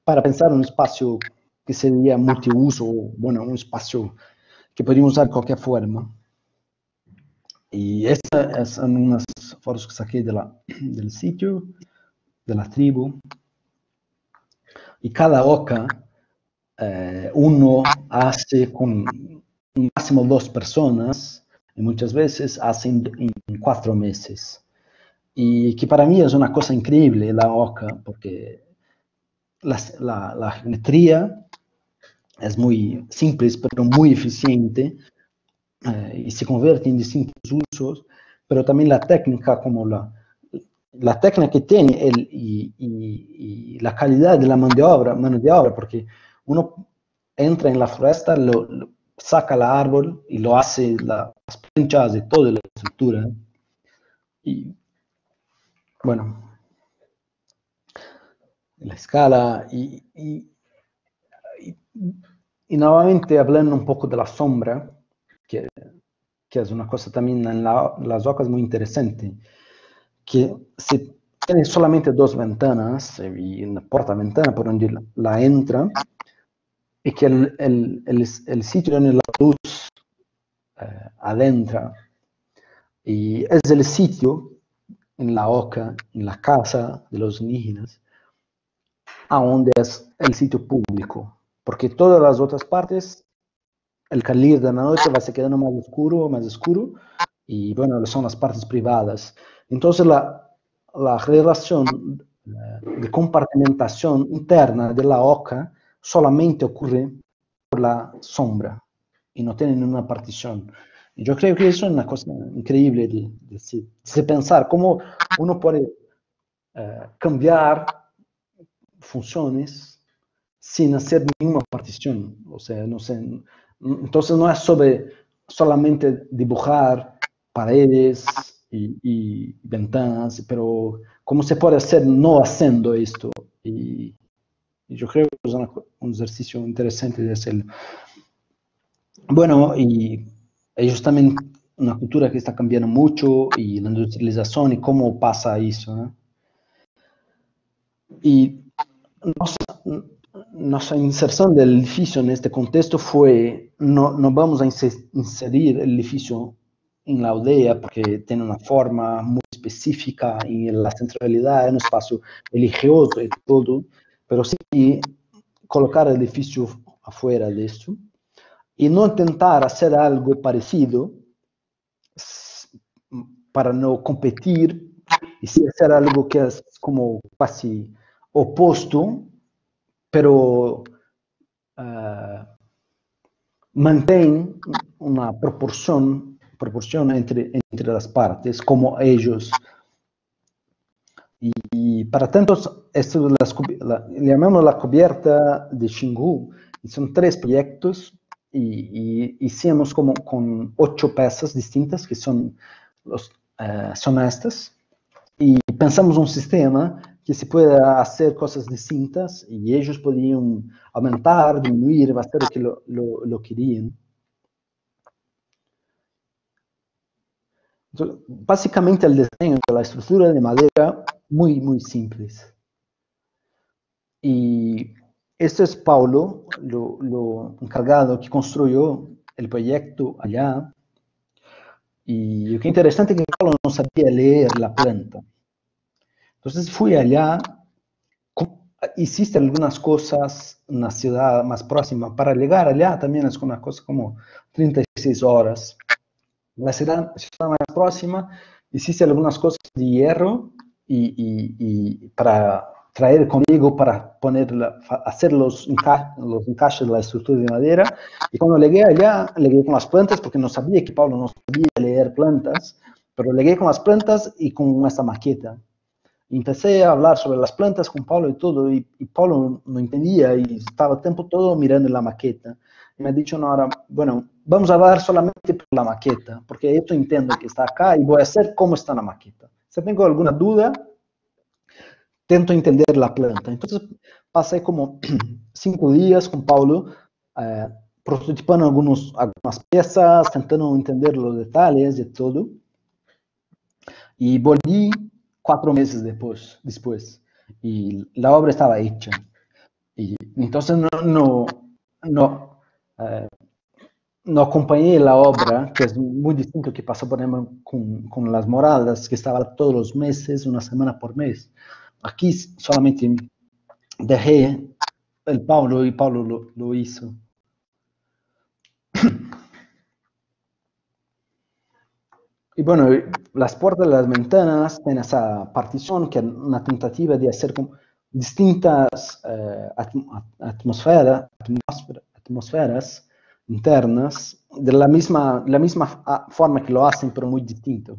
para pensar en un espacio que sería multiuso, bueno, un espacio que podríamos usar de cualquier forma. Y estas son unas fotos que saqué del sitio, de la tribu. Y cada oca, uno hace con máximo 2 personas, y muchas veces hacen en 4 meses. Y que para mí es una cosa increíble la OCA, porque la geometría es muy simple, pero muy eficiente, y se convierte en distintos usos, pero también la técnica, como la técnica que tiene y la calidad de la mano de obra, porque uno entra en la floresta, saca el árbol y lo hace las planchas de toda la estructura. Y bueno, la escala y nuevamente hablando un poco de la sombra, que, que es una cosa también en las ocas muy interesante, que se tiene solamente 2 ventanas y una porta-ventana por donde la entra, y que el sitio donde la luz adentra, y es el sitio en la oca, en la casa de los indígenas, a donde es el sitio público, porque todas las otras partes, el calir de la noche va se quedando más oscuro, y bueno, son las partes privadas. Entonces la relación de compartimentación interna de la oca solamente ocurre por la sombra y no tienen una partición. Y yo creo que eso es una cosa increíble de pensar cómo uno puede cambiar funciones sin hacer ninguna partición. O sea, no sé, entonces no es sobre solamente dibujar paredes y ventanas, pero cómo se puede hacer no haciendo esto. Y yo creo que es un ejercicio interesante de hacerlo. Bueno, y ellos también, una cultura que está cambiando mucho, y la industrialización y cómo pasa eso, ¿no? Y nuestra inserción del edificio en este contexto fue, no vamos a inserir el edificio en la aldea porque tiene una forma muy específica y la centralidad es un espacio religioso y todo, pero sí colocar el edificio afuera de esto y no intentar hacer algo parecido para no competir, y sí hacer algo que es como casi opuesto, pero mantén una proporción entre las partes, como ellos. Y para tanto, esto llamamos la cubierta de Xingu, y son 3 proyectos, y hicimos como con 8 piezas distintas, que son estas, y pensamos un sistema que se pueda hacer cosas distintas, y ellos podían aumentar, disminuir, hacer lo que lo querían. Entonces, básicamente el diseño de la estructura de madera muy, muy simples. Y esto es Paulo, lo encargado que construyó el proyecto allá. Y lo que es interesante es que Paulo no sabía leer la planta. Entonces fui allá, hiciste algunas cosas en la ciudad más próxima. Para llegar allá también es una cosa como 36 horas. La ciudad más próxima, hiciste algunas cosas de hierro y para traer conmigo para hacer los encajes de la estructura de madera. Y cuando llegué allá, llegué con las plantas, porque no sabía que Pablo no sabía leer plantas, pero llegué con las plantas y con esta maqueta. Y empecé a hablar sobre las plantas con Pablo y todo, y Pablo no entendía y estaba el tiempo todo mirando la maqueta. Y me ha dicho, no, ahora, bueno, vamos a hablar solamente por la maqueta, porque yo entiendo que está acá y voy a hacer cómo está la maqueta. Si tengo alguna duda, tento entender la planta. Entonces pasé como 5 días con Pablo, prototipando algunas piezas, tentando entender los detalles de todo. Y volví 4 meses después, y la obra estaba hecha. Y entonces no acompañé la obra, que es muy distinto que pasó, por ejemplo, con las moradas, que estaba todos los meses, una semana por mes. Aquí solamente dejé el Pablo, y Pablo lo hizo. Y bueno, las puertas de las ventanas tienen esa partición que es una tentativa de hacer como distintas atmósferas internas de la misma forma que lo hacen, pero muy distinto.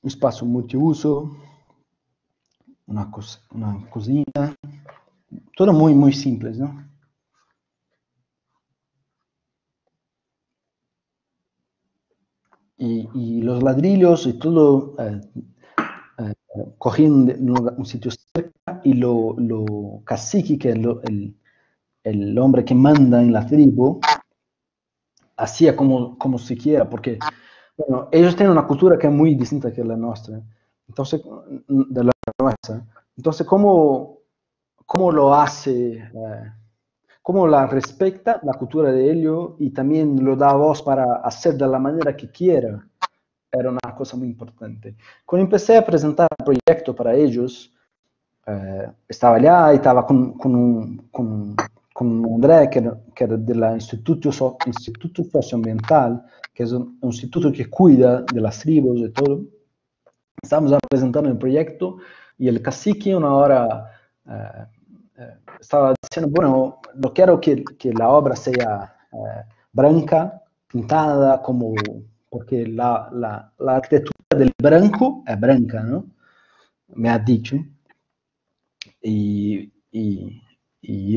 Espacio multiuso, una cocina, todo muy, muy simple, ¿no? Y los ladrillos y todo cogían un sitio cerca y lo cacique, que es el hombre que manda en la tribu, hacía como se quiera, porque bueno, ellos tienen una cultura que es muy distinta que la nuestra, entonces, de la nuestra. Entonces, ¿cómo lo hace? Cómo la respeta la cultura de ellos y también lo da a voz para hacer de la manera que quiera, era una cosa muy importante. Cuando empecé a presentar el proyecto para ellos, estaba allá y estaba con André, que era del Instituto Socioambiental, que es un instituto que cuida de las tribus y todo. Estábamos presentando el proyecto y el cacique una hora estaba diciendo, bueno, no quiero que la obra sea blanca, pintada como, porque la arquitectura del blanco es blanca, ¿no? Me ha dicho. Y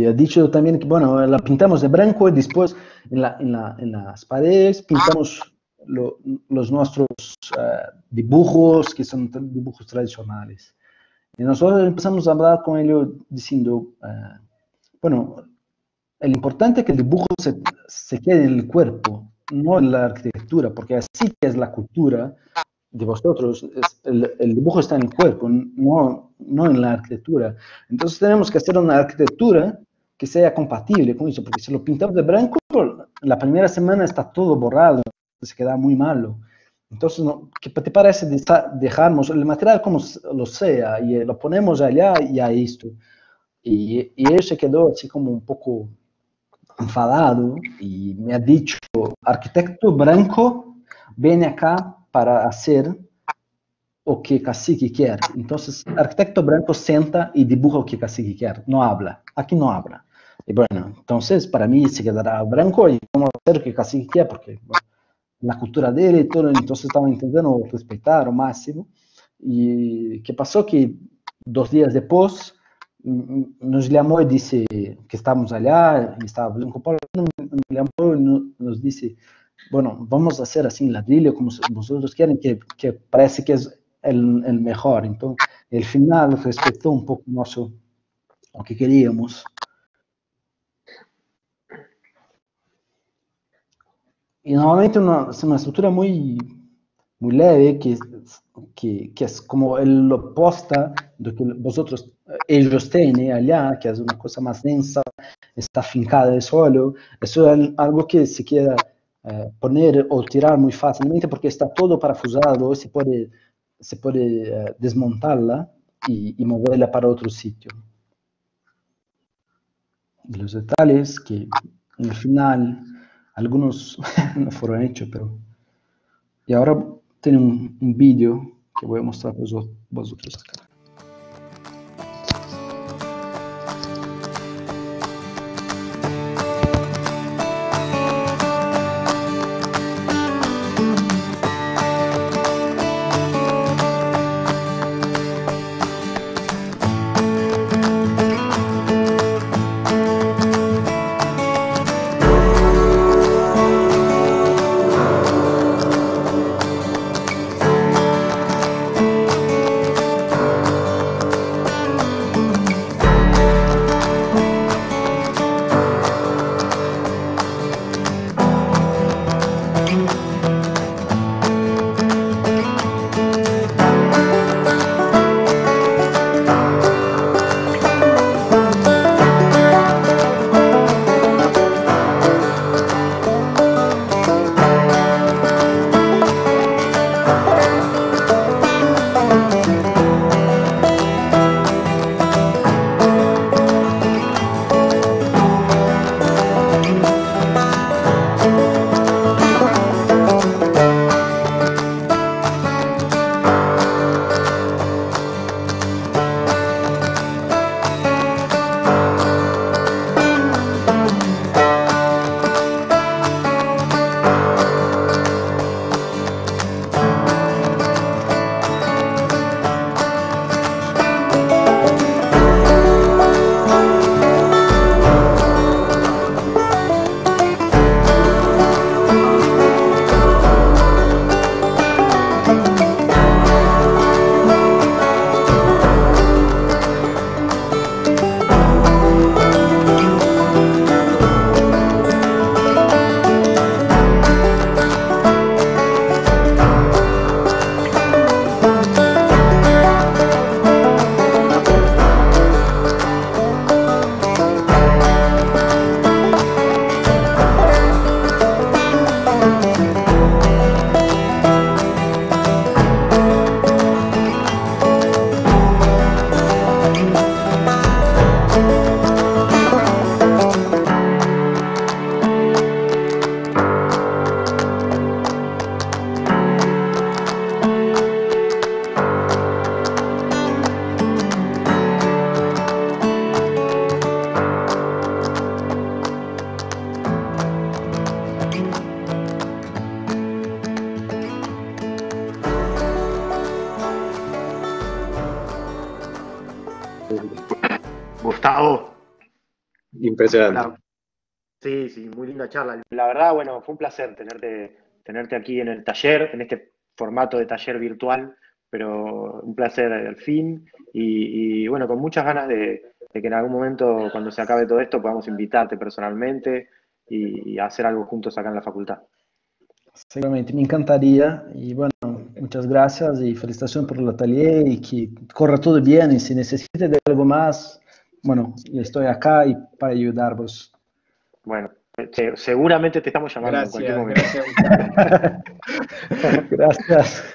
ha dicho también que, bueno, la pintamos de blanco y después en las paredes pintamos los nuestros dibujos, que son dibujos tradicionales. Y nosotros empezamos a hablar con ellos diciendo, bueno, el importante es que el dibujo se quede en el cuerpo, no en la arquitectura, porque así que es la cultura de vosotros, el dibujo está en el cuerpo, no en la arquitectura. Entonces tenemos que hacer una arquitectura que sea compatible con eso, porque si lo pintamos de blanco, la primera semana está todo borrado, se queda muy malo. Entonces, ¿qué te parece dejarnos el material como lo sea y lo ponemos allá y a esto? Y él se quedó así como un poco enfadado y me ha dicho, arquitecto blanco, viene acá para hacer o que cacique quiere. Entonces, arquitecto blanco senta y dibuja o que cacique quiere, no habla, aquí no habla. Y bueno, entonces para mí se quedará blanco y vamos a hacer o que cacique quiere, porque bueno, la cultura de él y todo, entonces estaba intentando respetar al máximo. Y ¿qué pasó? Que 2 días después nos llamó y dice que estábamos allá, y estaba Blanco Polo, nos llamó y nos dice, bueno, vamos a hacer así en ladrillo como vosotros quieren, que parece que es el mejor. Entonces, el final respetó un poco lo que queríamos. Y normalmente una estructura muy leve, que es como el opuesto de que ellos tienen allá, que es una cosa más densa, está fincada en el suelo. Eso es algo que se quiera poner o tirar muy fácilmente porque está todo parafusado, se puede desmontarla y moverla para otro sitio. Y los detalles que en el final algunos no fueron hechos, pero... Y ahora tiene un vídeo que voy a mostrar para vosotros acá. Gustavo. Impresionante. Hola. Sí, sí, muy linda charla. La verdad, bueno, fue un placer tenerte aquí en el taller, en este formato de taller virtual, pero un placer al fin. Y bueno, con muchas ganas de que en algún momento, cuando se acabe todo esto, podamos invitarte personalmente y hacer algo juntos acá en la facultad. Seguramente, me encantaría. Y bueno, muchas gracias y felicitaciones por el atelier y que corra todo bien. Y si necesita de algo más, bueno, estoy acá y para ayudaros. Bueno, seguramente te estamos llamando en cualquier momento. Gracias, Gustavo. Gracias.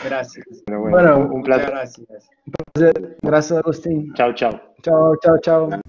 Gracias. Pero bueno, Bueno, un Muchas placer. gracias. gracias, Agustín. Chao, chao. Chao, chao, chao.